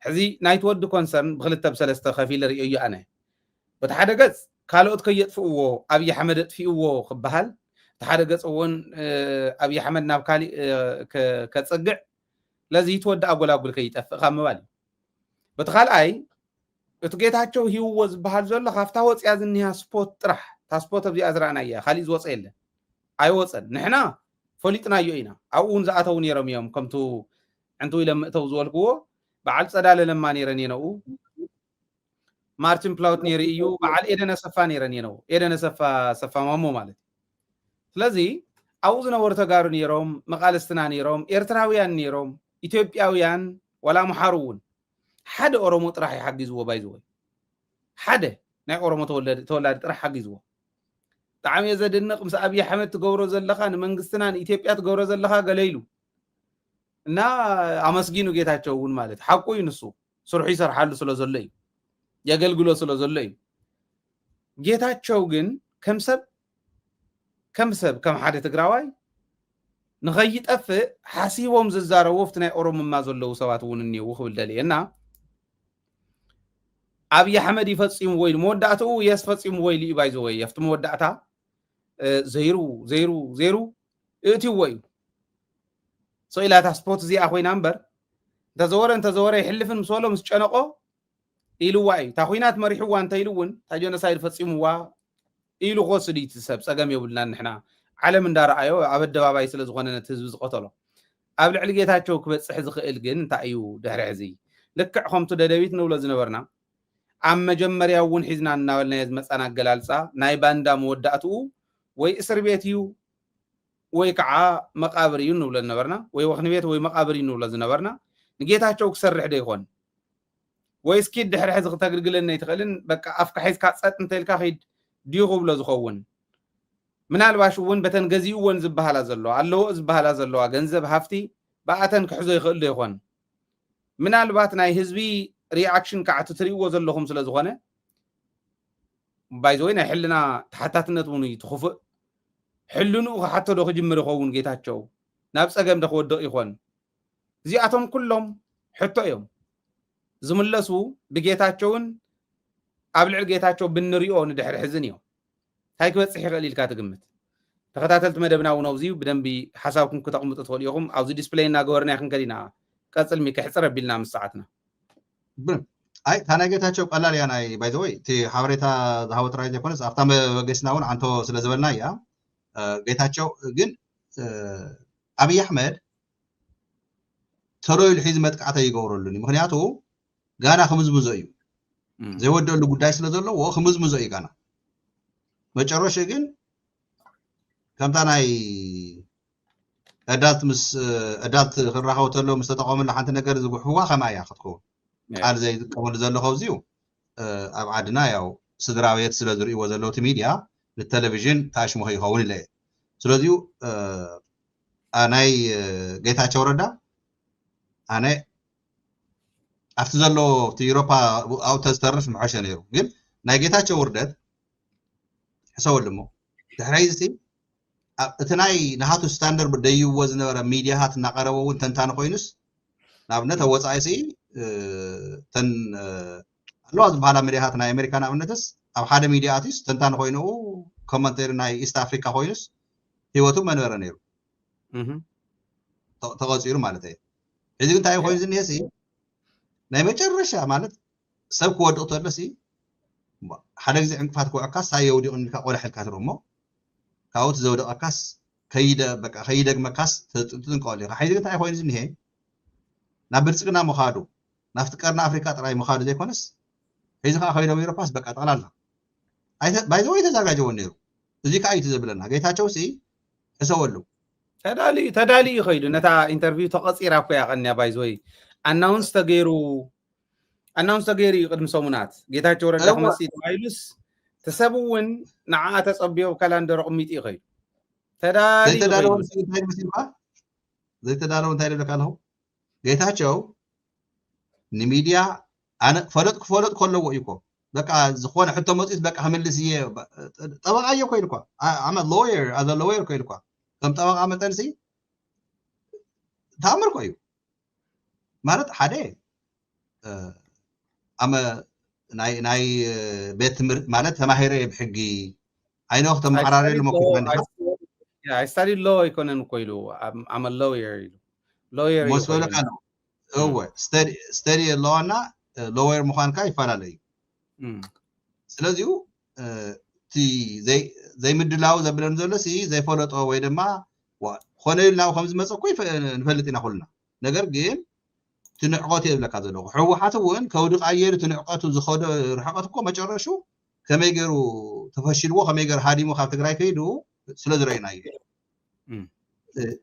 ሕዚ ናይት ወድ ኮንሰርን በክልተ በሰለስተ ከፊል ርእዩ አነ በተሓደ ገጽ ካልኦት ከየጥፍዎ አብይ አሕመድ ጥፊዎ ክበሃል ተሓደ ገጽ ወን አብይ አሕመድ ናብ ካሊ ከጽግዕ ለዚ ተወድ አጎላጉል ከይጠፍእ ካመባል በተኻልአይ እትጌታቸው ሂውዎ ዝበሃል ዘሎ ካፍታ ወጽያ ዝኒያ ስፖት ጥራሕ ታስፖት ኣብዚ አዝራናያ ካሊ ዝወጽ የለ አይወጽን ንሕና ፈሊጥናዮ ኢና አውን ዘአተው ነይሮም እዮም ከምቱ እንቱ ይለምእተው ዝወልክዎ በዓል ጸዳለ ለማ ነይረን የነው ማርቲን ፕላውት ነይረ እዩ በዓል ኤደነ ሰፋ ነይረን የነው ኤደነ ሰፋ ማሞ ማለት ስለዚ አው ዝነበሩ ተጋሩ ነይሮም መቃለስትና ነይሮም ኤርትራውያን ነይሮም ኢትዮጵያውያን ወላ መሐሩውን ሓደ ኦሮሞ ጥራሕ ይሐግዝዎ ባይዝዎ ሓደ ናይ ኦሮሞ ተወላዲ ጥራሕ ሓግዝዎ طعم يزدنق مس ابي احمد تغورو زلخا منغستنا ኢትዮጵያ تغورو زلخا ገለይሉ እና አመስጊኑ ጌታቸውን ማለት ሐቁ ይንሱ ሱርሑ ይሰርሓሉ ስለዘለይ ያገልግሎ ስለዘለይ ጌታቸው ግን ከምሰብ ከም ሓደ ትግራዋይ ንኸይጠፍ ሓሲቦም ዝዛረቡ ፍትናይ ኦሮሞማ ዘለው ሰባት ውን እንየው ክብል ደለየና አብይ አሕመድ ይፈጽም ወይ መወዳእቱ ያስፈጽም ወይ ሊባይዞ ወይ ያፍት መወዳእታ ዘይሩ እቲ ወይ ሶይላ ታስፖርት ዚ አኮይና እምበር ተዘወረ ይሕልፍን ምስወሎ ምስ ጨነቆ ኢሉዋይ ታኹይናት መሪሕዋ እንተይሉውን ታጀነሳይድ ፈጽምዋ ኢሉ ቆስዲ ትሰብ ጸገም ይብልና ንሕና ዓለም እንዳረአዮ ኣብ ኣደባባይ ስለ ዝኾነ ነቲ ህዝቢ ዝቆተሎ ኣብ ልዕሊ ጌታቸው ክበጽሕ ዝኽእል ግን እንታይ እዩ ድሕሪ ሕዚ ልክዕ ከምቱ ደደቢት ንብሎ ዝነበርና ኣብ መጀመርያ እውን ሒዝና እናበልና ዝመጻና ገላልጻ ናይ ባንዳ መወዳእቱ ወይ እስር ቤት እዩ ወይ ከዓ መቃብር እዩ ንብሎ ዝነበርና ወይ ወኽኒ ቤት ወይ መቃብር እዩ ንብሎ ዝነበርና ንጌታቸው ክሰርሕ ደ ይኾን ወይ እስኪ ድሕሪ ሕዚ ክተግልግለና ይትኽእልን በቃ ኣፍካ ሒዝካ ጸጥ እንተይልካ ኸይድ ድዩ ክብሎ ዝኸውን ምናልባሽ እውን በተን ገዚኡወን ዝበሃላ ዘለዋ ኣለዎ ዝበሃላ ዘለዋ ገንዘብ ሃፍቲ በኣተን ክሕዞ ይኽእል ዶ ይኾን ምናልባት ናይ ህዝቢ ሪአክሽን ከዓቱ ትሪእዎ ዘለኹም ስለ ዝኾነ ባይዘወይ ናይ ሕልና ተሓታትነት እውን ይትኽፍእ ሕልኑ ክሓቶ ዶ ክጅምር ይኸውን ጌታቸው ናብ ጸገም ዶ ክወድቕ ይኾን እዚኣቶም ኩሎም ሕቶ እዮም ዝምለሱ ብጌታቸውን ኣብ ልዕሊ ጌታቸው ብንሪኦ ንድሕሪ ሕዝን እዮም እንታይ ክበጽሕ ይኽእል ኢልካ ትግምት ተኸታተልቲ መደብና እውን ኣብዚዩ ብደንቢ ሓሳብኩም ክተቕምጡ ትኽእሉ ኢኹም ኣብዚ ዲስፕሌይ እናገበርና ክንከዲና ቀጽል ሚክሕፅር ኣቢልና ምስ ሰዓትና አይ ታና ጌታቸው ቀላል ያ ናይ ባይ ዘ ወይ እቲ ሓበሬታ ዝሃወት ራይ ዘይኮነስ ኣብታ መበገስና እውን አንቶ ስለ ዝበልና እያ ጌታቸው ግን አብይ አሕመድ ተሮይል ሒዝ መጥቃዕተ ይገብረሉኒ ምክንያቱ ጋና ክምዝምዞ እዩ ዘይወደሉ ጉዳይ ስለ ዘለዎ ክምዝምዞ እዩ ጋና መጨረሻ ግን ከምታ ናይ እዳት ክራኸው ተሎ ምስ ተጠቐመሉ ሓንቲ ነገር ዝጉሕዋ ከማያ ክትከውን ቃል ዘይጥቀመሉ ዘሎ ኸውዚዩ ኣብ ዓድና ያው ስድራቤት ስለ ዝርእይዎ ዘለው እቲ ሚድያ ብቴሌቪዥን ታሽሞ ይኸውን ኢለ ስለዚሁ ናይ ጌታቸው ረዳ ኣነ ኣብቲ ዘሎ እቲ ኤውሮፓ ኣብቲ ዝተርፍ ምሐሸ ነይሩ ግን ናይ ጌታቸው ውርደት ሕሰበሉ እሞ ድሕሪ ሕዚ እቲ ናይ ናሃቱ ስታንደርድ ደይዎ ዝነበረ ሚድያታት እናቐረበ እውን ተንታኒ ኮይኑስ ንኣብነት ኣወፃኢሲ ተን ኣለዋ ዝበሃላ ሚድያታት ናይ ኣሜሪካ ንኣብነትስ ኣብ ሓደ ሚድያትስ ተንታኒ ኮይኑ ኮመንተሪ ናይ ኢስት ኣፍሪካ ኮይኑስ ሂወቱ መንበረ ነይሩ ተቐፂሩ ማለት እዩ ሕዚ ግን እንታይ ኮይኑ ዝኒሄሲ ናይ መጨረሻ ማለት ሰብ ክወድቕ ተሎሲ ሓደ ግዜ ዕንቅፋት ክውዕካስ ሳየውዲቕ ኢልካ ቆላሕልካ ትርኢ እሞ ካብኡ ዘውደቐካስ ከይደግመካስ ትጥንቀቐሉ ኢኻ ሕዚ ግን እንታይ ኮይኑ ዝኒሄ ናብ ብልፅግና ምኻዱ ናብቲ ቀርኒ ኣፍሪካ ጥራይ ምኻዱ ዘይኮነስ ሕዚ ከዓ ከይዶም ኤውሮፓስ በቃ ጠቕላላ ባይዘወይ ተዘጋጀዎ ነይሩ እዚ ከዓ እዩ ዘብለና ጌታቸውሲ ሕሰበሉ ተዳልዩ ይኸይዱ ነታ ኢንተርቪው ተቐፂራ እኮ ያቐንያ ባይዘወይ ኣናውንስ ተገይሩ ቅድሚ ሰሙናት ጌታቸው ረዳ ክመፅእ ተባሂሉስ ተሰብ እውን ንዓኣ ተፀቢዮ ካላንደር ኣቕሚጡ ይኸይዱ ዘይተዳለው እንታይ መስልካ ዘይተዳለው እንታይ ልብለካለሁ ጌታቸው ንሚድያ ኣነ ፈለጥ ከለዎ እኮ በቃ ዝኾነ ሕቶ መጽኢት በቃ ክምልስ እየ ጠበቃ እየ ኮ ኢልኳ ኣመ ሎየር ኣዘ ሎየር ኮ ኢልኳ ከም ጠበቃ መጠንሲ ተኣምር ኮ እዩ ማለት ሓደ ኣመ ናይ ቤት ትምህርቲ ማለት ተማሂረ ብሕጊ ኣይኖ ተማሕራሪ ለመኮነ I studied law ይኮነን እኮ ኢሉ I'm a lawyer lawyer መስለካ ነው እወ study law እና lawyer ምዃንካ ይፈላለዩ ስለዚሁ እቲ ዘይምድላው ዘብለን ዘለሲ ዘይፈለጦ ወይ ድማ ኮነ ኢልና ከም ዝመፀ እኮ ንፈልጥ ኢና ኩልና ነገር ግን ትንዕቆት የብለካ ዘለኹ ሕወሓት እውን ከውድቕ ኣየር ትንዕቆቱ ዝኸደ ርሕቀት እኮ መጨረሹ ከመይ ገይሩ ተፈሽልዎ ከመይ ገይሩ ሃዲሙ ካብ ትግራይ ከይዱ ስለ ዝረአዩና እዩ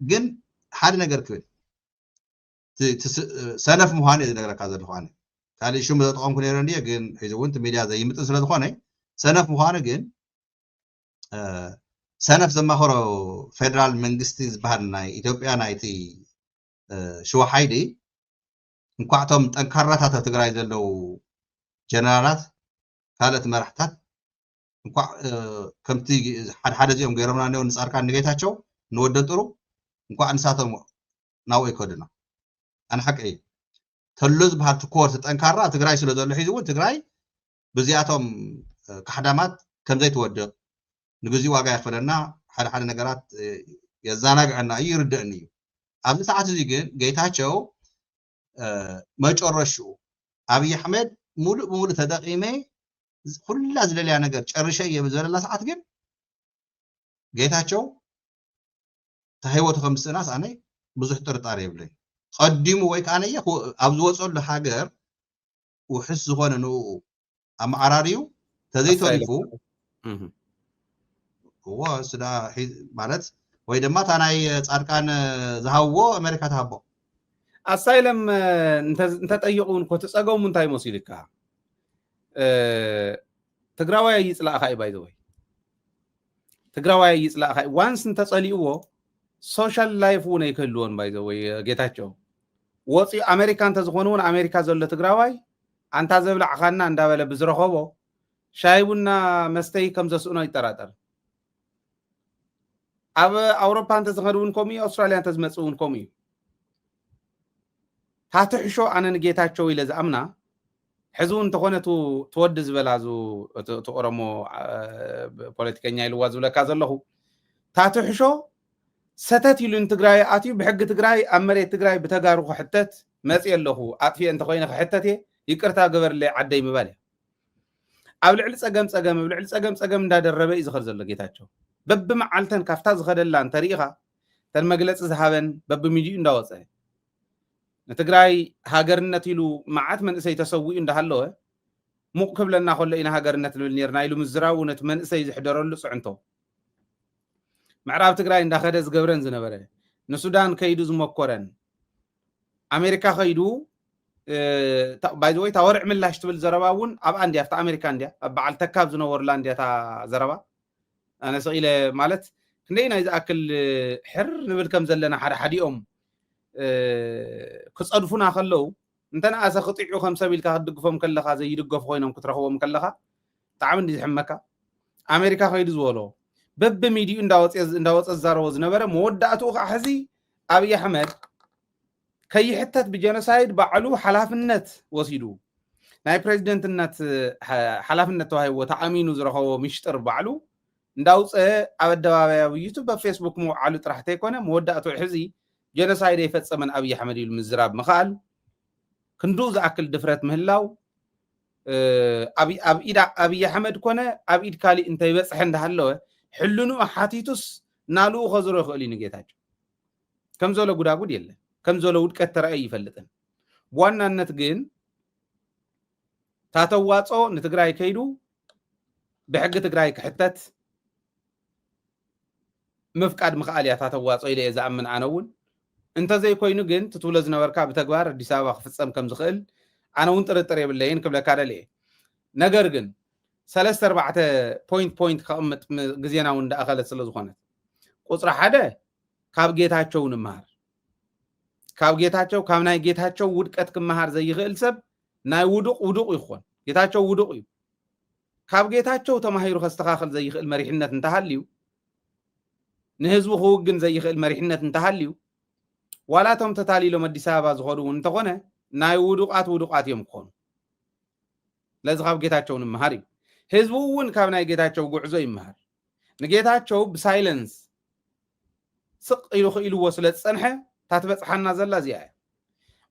ግን ሓደ ነገር ክብል ሰነፍ ምዃኑ እዩ ዝነገረካ ዘለኹ ኣነ ካልእ ሽሙ ዘጠቐምኩ ነይረ እንድየ ግን ሒዚ እውን እቲ ሚድያ ዘይምጥን ስለ ዝኾነ ሰነፍ ምዃኑ ግን ሰነፍ ዘማኽሮ ፌደራል መንግስቲ ዝበሃል ናይ ኢትዮጵያ ናይቲ ሽዋ ሓይሊ እንኳዕቶም ጠንካራታት ኣብ ትግራይ ዘለው ጀነራላት ካልኦት መራሕታት እንኳዕ ከምቲ ሓደ እዚኦም ገይሮምና እኒአው ንፃድቃን ንጌታቸው ንወደን ጥሩ እንኳዕ ንሳቶም ናብኡ ይከዱና ኣነ ሓቂ እዩ ተሎ ዝበሃል ትኮር ጠንካራ ትግራይ ስለ ዘሎ ሒዙ እውን ትግራይ ብዚኣቶም ካሕዳማት ከምዘይ ትወድቕ ንግዚኡ ዋጋ ይኽፈለና ሓደ ነገራት የዘናግዐና እዩ ይርድእኒ እዩ ኣብዚ ሰዓት እዚ ግን ጌታቸው መጨረሽኡ ኣብይ ኣሕመድ ሙሉእ ብሙሉእ ተጠቂመ ኩላ ዝደልያ ነገር ጨርሸ እየ ብዝበለላ ሰዓት ግን ጌታቸው ተሂወቱ ከም ምስእናስ ኣነ ብዙሕ ጥርጣሬ የብለይ ቀዲሙ ወይ ከዓ ነየ ኣብ ዝወፀሉ ሃገር ውሕስ ዝኾነ ንኡ ኣመዓራርዩ ተዘይተሪፉ እዎ ስዳ ማለት ወይ ድማ እታ ናይ ፃድቃን ዝሃብዎ ኣሜሪካ ትሃቦ ኣሳይለም እንተጠይቁን ኮ ትፀገሙ እንታይ መሲልካ ትግራዋይ ይፅላእካ እዩ ባይ ዘ ወይ ትግራዋይ ይፅላእካ ዋንስ እንተፀሊእዎ ሶሻል ላይፍ እውን ኣይክህልዎን ባይ ዘ ወይ ጌታቸው ወፂኡ ኣሜሪካ እንተዝኾኑ እውን ኣሜሪካ ዘሎ ትግራዋይ ኣንታ ዘብላዕኻና እንዳበለ ብዝረኸቦ ሻይ ቡና መስተይ ከም ዘስእኖ ይጠራጠር ኣብ ኣውሮፓ እንተዝኸድ እውን ከምኡ እዩ ኣውስትራልያ እንተዝመፅእ እውን ከምኡ እዩ ታትሕሾ ኣነ ንጌታቸው ኢለ ዝኣምና ሕዚ እውን እንተኾነ ትወዲ ዝበላዙ እቲ ኦሮሞ ፖለቲከኛ ኢልዋ ዝብለካ ዘለኹ ታትሕሾ ሰተት ኢሉ ንትግራይ ኣትዩ ብሕጊ ትግራይ ኣብ መሬት ትግራይ ብተጋሩ ክሕተት መፅእ ኣለኹ ኣጥፊአ እንተኮይነ ክሕተት እየ ይቅርታ ገበርለይ ዓደይ ምባል እያ ኣብ ልዕሊ ፀገም እንዳደረበ እዩ ዝኸድ ዘሎ ጌታቸው በብመዓልተን ካፍታ ዝኸደላ እንተሪኢኻ ተን መግለፂ ዝሃበን በብሚድዩ እንዳወፀ ንትግራይ ሃገርነት ኢሉ መዓት መንእሰይ ተሰዊኡ እንዳሃለወ ሙቕ ክብለና ከሎ ኢና ሃገርነት ንብል ነርና ኢሉ ምዝራቡ ነቲ መንእሰይ ዝሕደረሉ ፅዕንቶ ምዕራብ ትግራይ እንዳኸደ ዝገብረን ዝነበረ ንሱዳን ከይዱ ዝመኮረን ኣሜሪካ ከይዱ ባይ ዘ ወይ ታ ወርዕ ምላሽ ትብል ዘረባ እውን ኣብኣ እንድያ ኣብታ ኣሜሪካ እንድያ ኣብ በዓል ተካብ ዝነበሩላ እንድያ ታ ዘረባ ኣነ ሰቂለ ማለት ክንደይ ናይ ዝኣክል ሕር ንብል ከም ዘለና ሓዲኦም ክፀድፉና ከለው እንተነኣሰ ክጢዑ ከም ሰብ ኢልካ ክድግፎም ከለካ ዘይድገፉ ኮይኖም ክትረኽቦም ከለካ ብጣዕሚ እንዲ ዝሕመካ ኣሜሪካ ከይዱ ዝበሎ በብሚድዩ እንዳወፀ ዝዛረቦ ዝነበረ መወዳእትኡ ከዓ ሕዚ ኣብይ ኣሕመድ ከይሕተት ብጀኖሳይድ ባዕሉ ሓላፍነት ወሲዱ ናይ ፕሬዚደንትነት ሓላፍነት ተዋሂብዎ ተኣሚኑ ዝረኸቦ ሚሽጥር ባዕሉ እንዳውፀ ኣብ ኣደባባይ ኣብ ዩቱብ ኣብ ፌስቡክ ምውዓሉ ጥራሕ እንተይኮነ መወዳእትኡ ሕዚ ጀኖሳይድ ይፈፀመን ኣብይ ኣሕመድ ኢሉ ምዝራብ ምኽኣል ክንዱ ዝኣክል ድፍረት ምህላው ኣብ ኢድ ኣብይ ኣሕመድ ኮነ ኣብ ኢድ ካሊእ እንተይበፅሐ እንዳሃለወ ሕልኑ ሓቲቱስ ናልኡ ከዝሮ ይኽእል እዩ ንጌታቸው ከም ዘሎ ጉዳጉድ የለን ከም ዘሎ ውድቀት ተረአይ ይፈልጥን ብዋናነት ግን ታተዋፆ ንትግራይ ከይዱ ብሕጊ ትግራይ ክሕተት ምፍቃድ ምኽኣል እያ ታተዋፆ ኢለ እየ ዝኣምን ኣነ እውን እንተዘይኮይኑ ግን ትትብሎ ዝነበርካ ብተግባር ኣዲስ ኣበባ ክፍፀም ከም ዝኽእል ኣነ እውን ጥርጥር የብለይን ክብለካ ደልየ ነገር ግን 3-4 ፖይንት ከቕምጥ ግዜና እውን እንዳኣኸለት ስለ ዝኾነት ቁጽራ ሓደ ካብ ጌታቸው ንምሃር ካብ ጌታቸው ካብ ናይ ጌታቸው ውድቀት ክመሃር ዘይኽእል ሰብ ናይ ውዱቅ ይኾን ጌታቸው ውዱቅ እዩ ካብ ጌታቸው ተማሂሩ ከስተኻኽል ዘይኽእል መሪሕነት እንተሃልዩ ንህዝቡ ክውግን ዘይኽእል መሪሕነት እንተሃልዩ ዋላቶም ተታሊሎም አዲስ አበባ ዝኸዱ እንተኾነ ናይ ውዱቃት እዮም ክኾኑ ለዚ ካብ ጌታቸው ንምሃር እዩ ህዝቡ እውን ካብ ናይ ጌታቸው ጉዕዞ ይምሃር ንጌታቸው ብሳይለንስ ስቕ ኢሉ ክኢልዎ ስለ ዝፀንሐ ታትበፅሓና ዘላ እዚኣ እያ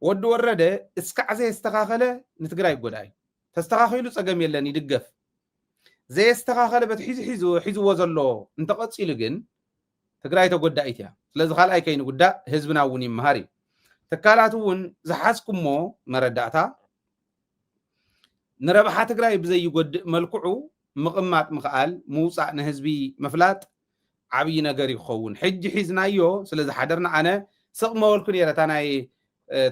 ወዲ ወረደ እስካዕ ዘየስተኻኸለ ንትግራይ ይጎዳይ ተስተኻኺሉ ፀገም የለን ይድገፍ ዘየስተኻኸለ በት ሒዝዎ ዘሎ እንተቐፂሉ ግን ትግራይ ተጎዳኢት እያ ስለዚ ካልኣይ ከይንጉዳእ ህዝብና እውን ይምሃር እዩ ትካላት እውን ዝሓዝኩሞ መረዳእታ ንረብሓ ትግራይ ብዘይጎድእ መልክዑ ምቕማጥ ምኽኣል ምውፃእ ንህዝቢ ምፍላጥ ዓብይ ነገር ይኸውን ሕጂ ሒዝናዮ ስለዚ ሓደርና ኣነ ስቕ መበልኩ ነረ እታ ናይ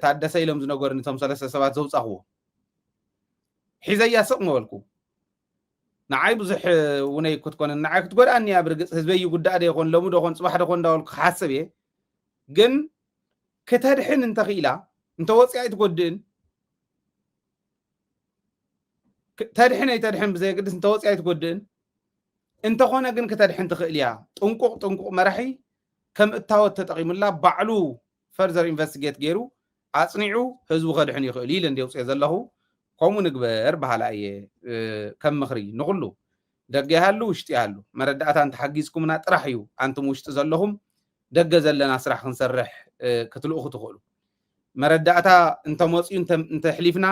ታደሰ ኢሎም ዝነገሩኒ እቶም ሰለስተ ሰባት ዘውፃኽዎ ሒዘያ ስቕ መበልኩ ንዓይ ብዙሕ እውነይ ክትኮንን ንዓይ ክትጎድኣኒ እያ ብርግፅ ህዝበይ ይጉዳእ ዶ ይኾን ሎሚ ዶ ይኾን ፅባሕ ዶ ይኾን እንዳበልኩ ክሓስብ እየ ግን ከተድሕን እንተኽኢላ እንተወፂኣ ኣይትጎድእን ተድሕን ኣይተድሕን ብዘይግድስ እንተወፂኣ ኣይትጎድእን እንተኾነ ግን ከተድሕን ትኽእል እያ ጥንቁቕ መራሒ ከም እታወት ተጠቒሙላ ባዕሉ ፈርዘር ኢንቨስቲጌት ገይሩ ኣፅኒዑ ህዝቡ ከድሕን ይኽእል ኢለ እንዲውፅኦ ዘለኹ ከምኡ ንግበር ባህላ እየ ከም ምኽሪ ንኹሉ ደገ ይሃሉ ውሽጢ ይሃሉ መረዳእታ እንተሓጊዝኩምና ጥራሕ እዩ ኣንቱም ውሽጢ ዘለኹም ደገ ዘለና ስራሕ ክንሰርሕ ክትልእኹ ትኽእሉ መረዳእታ እንተመፅዩ እንተሕሊፍና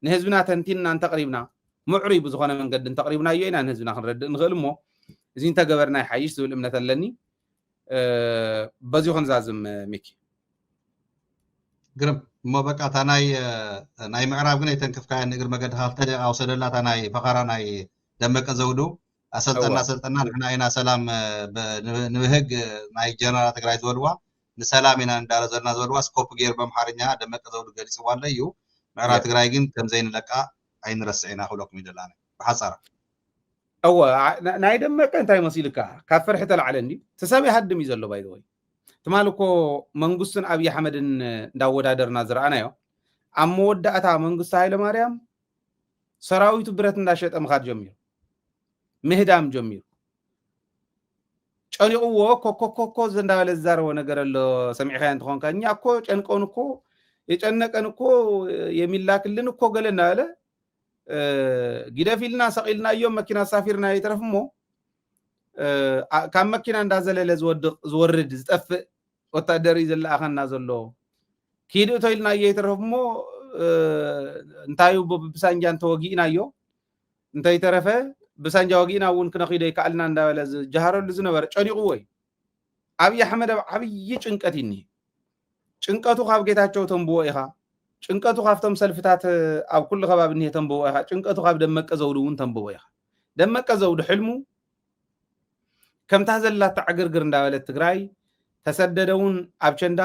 ንህዝብና ተንቲንና እንተቕሪብና ምዕሩይ ብዝኾነ መንገዲ እንተቕሪብናዮ ኢና ንህዝብና ክንረድእ ንኽእል እሞ እዚ እንተገበርና ይሓይሽ ዝብል እምነት ኣለኒ በዚሁ ክንዛዝም ሚኪ ግርም እሞ በቃ እታ ናይ ምዕራብ ግን ኣይተንክፍካያ ንእግሪ መገዲ ካልተ ደቂቃ ወሰደላ እታ ናይ ፈኻራ ናይ ደመቀ ዘውዱ ኣሰልጠና ንሕና ኢና ሰላም ንብህግ ናይ ጀነራል ትግራይ ዝበልዋ ንሰላም ኢና እንዳረ ዘለና ዝበልዋ ስኮፕ ገይሩ በምሓርኛ ደመቀ ዘውዱ ገሊፅዋ ኣሎ እዩ ምዕራብ ትግራይ ግን ከምዘይንለቃ ኣይንረስዕ ኢና ክብለኩም ይደላኒ ብሓፃር እወ ናይ ደመቀ እንታይ መሲልካ ካብ ፍርሒ ተላዕለኒ ትሰብ ይሃድም እዩ ዘሎ ባይዘወይ ትማል እኮ መንግስቱን ኣብይ ኣሕመድን እንዳወዳደርና ዝረኣናዮ ኣብ መወዳእታ መንግስቲ ሃይለማርያም ሰራዊቱ ብረት እንዳሸጠ ምኻድ ጀሚሩ ምህዳም ጀሚሩ ጨኒቕዎ ኮኮኮኮ እንዳበለ ዝዛረቦ ነገር ኣሎ ሰሚዕኻ እንትኾንካ እኛ እኮ ጨንቀውን እኮ የጨነቀን እኮ የሚላክልን እኮ ገለ እንዳበለ ጊደፊልና ሰቂልና እዮም መኪና ሳፊርና ይተረፍሞ ካብ መኪና እንዳዘለለ ዝወርድ ዝጠፍእ ወታደር ይዘለኣኸና ዘሎ ኪድእቶ ኢልና እየይተረፍሞ እንታዩ ብሳንጃ እንተወጊእናዮ እንተይተረፈ ብሳንጃ ወጊእና እውን ክነኺዶ ይከኣልና እንዳበለ ዝጀሃረሉ ዝነበረ ጨኒቑዎ እዩ ኣብይ ኣሕመድ ዓብይ ጭንቀት ይኒ ጭንቀቱ ካብ ጌታቸው ተንብዎ ኢኻ ጭንቀቱ ካብቶም ሰልፍታት ኣብ ኩሉ ከባቢ እኒሄ ተንብዎ ኢኻ ጭንቀቱ ካብ ደመቀ ዘውዱ እውን ተንብዎ ኢኻ ደመቀ ዘውዱ ሕልሙ ከምታ ዘላታ ዕግርግር እንዳበለት ትግራይ ተሰደደውን ኣብ ቸንዳ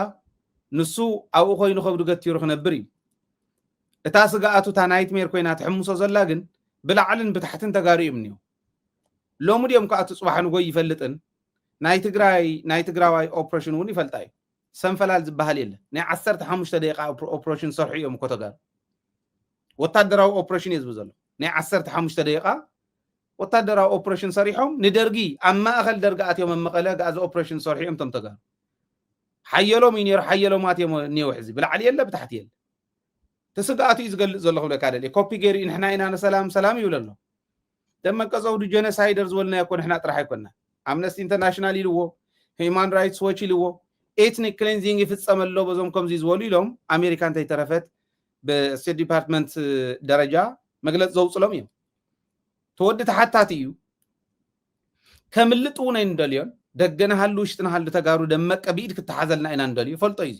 ንሱ ኣብኡ ኮይኑ ከብዱ ገቲሩ ክነብር እዩ እታ ስጋኣቱ እታ ናይትሜር ኮይና ትሕምሶ ዘላ ግን ብላዕልን ብታሕትን ተጋሪኦም እኒሁ ሎሚ ድዮም ከኣቱ ፅባሕ ንጎይ ይፈልጥን ናይ ትግራዋይ ኦፕሬሽን እውን ይፈልጣ እዩ ሰንፈላል ዝበሃል የለ ናይ 15 ደቂቃ ኦፕሬሽን ሰርሑ እዮም እኮ ተጋሩ ወታደራዊ ኦፕሬሽን እዩ ዝብል ዘሎ ናይ 15 ደቂቃ ወታደራዊ ኦፕሬሽን ሰሪሖም ንደርጊ ኣብ ማእኸል ደርጊ ኣትዮም መቐለ ጋዝ ኦፕሬሽን ሰርሑ እዮም ቶም ተጋሩ ሓየሎም እዩ ነይሩ ሓየሎማት እዮም እኒሄው ሕዚ ብላዕሊ የለ ብታሕቲ የለ ተስጋኣቱ እዩ ዝገልፅ ዘሎ ክብለካ ደልየ ኮፒ ገይሩ ንሕና ኢና ሰላም ይብል ኣሎ ደመቀ ዘውዱ ጀኖሳይደር ዝበልና እኮ ንሕና ጥራሕ ኣይኮንና ኣምነስቲ ኢንተርናሽናል ኢልዎ ሂውማን ራይትስ ዎች ኢልዎ ኤትኒክ ክሊንዚንግ ይፍፀመሎ በዞም ከምዚ ዝበሉ ኢሎም ኣሜሪካ እንተይተረፈት ብስቴት ዲፓርትመንት ደረጃ መግለፂ ዘውፅሎም እዮም ተወዲ ተሓታት እዩ ከምልጥ እውን ኣይንደልዮን ደገናሃሉ ውሽጥናሃሉ ተጋሩ ደመቀ ብኢድ ክትሓዘልና ኢና ንደልዩ ፈልጦ እዩ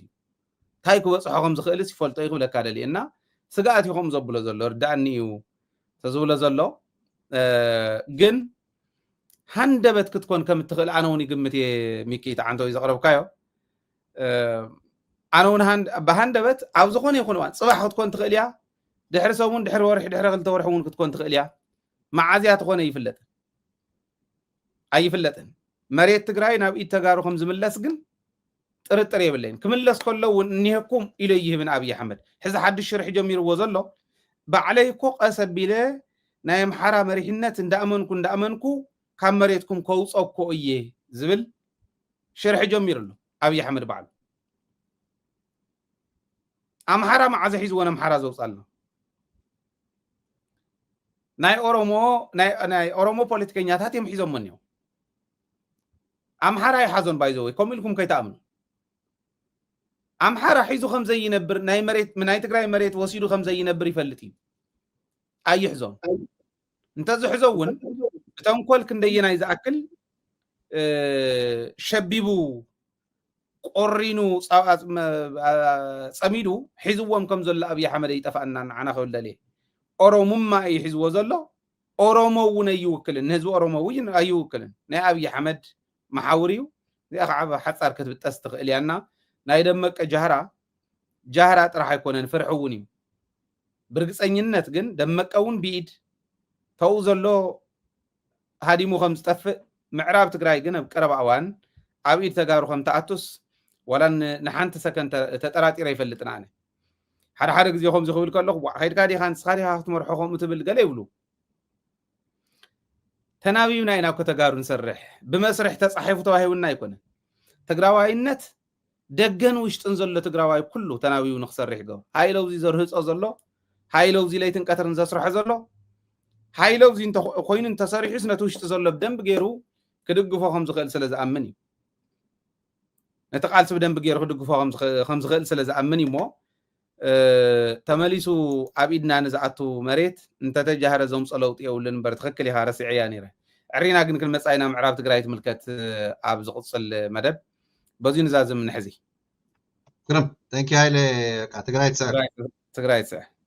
እንታይ ክበፅሖ ከም ዝኽእልስ ይፈልጦ እዩ ክብለካ ደልየና ስጋኣት ይኹም ዘብሎ ዘሎ ርዳእኒ እዩ ተዝብሎ ዘሎ ግን ሃንደበት ክትኮን ከም እትኽእል ኣነ እውን ይግምት እየ ሚኪ ተዓንቶ እዩ ዘቕረብካዮ ኣነ እውን ብሃንደበት ኣብ ዝኾነ ይኹን እዋን ፅባሕ ክትኮን ትኽእል እያ ድሕሪ ሰሙን ድሕሪ ወርሒ ድሕሪ 2 ወርሒ እውን ክትኮን ትኽእል እያ መዓዝያ ትኾነ ኣይፍለጥን مريت تግራይ ናብ ኢድ ተጋሩ ከም ዝምለስ ግን ጥርጥር የብለይን ክምለስ ከለው እንይህኩም ኢሉ ይህብን አብይ አሕመድ ሕዚ ሓድሽ ሽርሕ ጀሚርዎ ዘሎ ባዕለይ እኮ ቀሰቢለ ናይ አምሓራ መሪሕነት እንዳአመንኩ ካብ መሬትኩም ከውፀኮ እየ ዝብል ሽርሕ ጀሚርሉ አብይ አሕመድ ባዕሉ አምሓራ መዓዘ ሒዝዎን አምሓራ ዘውፃልና ናይ ኦሮሞ ፖለቲከኛታት እዮም ሒዞምዎን እዮም አምሓራ ይሓዞን ባይዘው ከም ኢልኩም ከይተአምኑ አምሓራ ሒዙ ከም ዘይነብር ናይ ትግራይ መሬት ወሲዱ ከም ዘይነብር ይፈልጥ እዩ አይሕዞም እንተዝሕዞውን ተንኮል ክንደየናይ ዝአክል ሸቢቡ ቆሪኑ ፀሚዱ ሒዝዎም ከም ዘሎ አብይ አሕመድ ይጠፋና ንዓና ከውለለ ኦሮሞማ ይሕዝዎ ዘሎ ኦሮሞ እውን አይውክልን ህዝቢ ኦሮሞ እውን አይውክልን ናይ አብይ አሕመድ መሓውሪው ዚአኸዓ ሓፃር ክትብጠስ ትኽእል ያና ናይ ደመቀ ጃህራ ጥራሕ አይኮነን ፍርሕ እውን እዩ ብርግፀኝነት ግን ደመቀውን ቢኢድ ተው ዘሎ ሃዲሙ ከም ዝጠፍእ ምዕራብ ትግራይ ግን ኣብ ቀረባ እዋን ኣብ ኢድ ተጋሩ ከም ተኣቱስ ወላ ንሓንቲ ሰከንድ ተጠራጢረ ይፈልጥና ኣነ ሓደ ግዜ ከም ዝኽብል ከለኹ ከይድካ ዲኻ ንስኻ ዲኻ ክትመርሖ ከምኡ ትብል ገለ ይብሉ ተናቢብና ኢና እኮ ተጋሩ ንሰርሕ ብመስርሕ ተፃሒፉ ተዋሂቡና ኣይኮነን ትግራዋይነት ደገን ውሽጥን ዘሎ ትግራዋይ ኩሉ ተናቢቡ ንክሰርሕ ይገብር ሃይለው ዚ ዘርህፆ ዘሎ ሃይለው ዚ ለይትን ቀትርን ዘስርሖ ዘሎ ሃይለው ዚ ኮይኑ ተሰሪሑስ ነቲ ውሽጢ ዘሎ ብደንብ ገይሩ ክድግፎ ከም ዝኽእል ስለ ዝኣምን እዩ ነቲ ቃልሲ ብደንብ ገይሩ ክድግፎ ከም ዝኽእል ስለ ዝኣምን እዩ እሞ ተመሊሱ ኣብ ኢድና ንዝኣቱ መሬት እንተተጃህረ ዘምፆ ለውጢ የብሉን እምበር ትኽክል ኢኻ ረሲዐ እያ ነይረ ዕሪና ግን ክንመፃ ኢና ምዕራብ ትግራይ ትምልከት ኣብ ዝቕፅል መደብ በዚሁ ንዛዝም ንሕዚ ግርም ተንኪ ሃይለ ትግራይ ትስዕር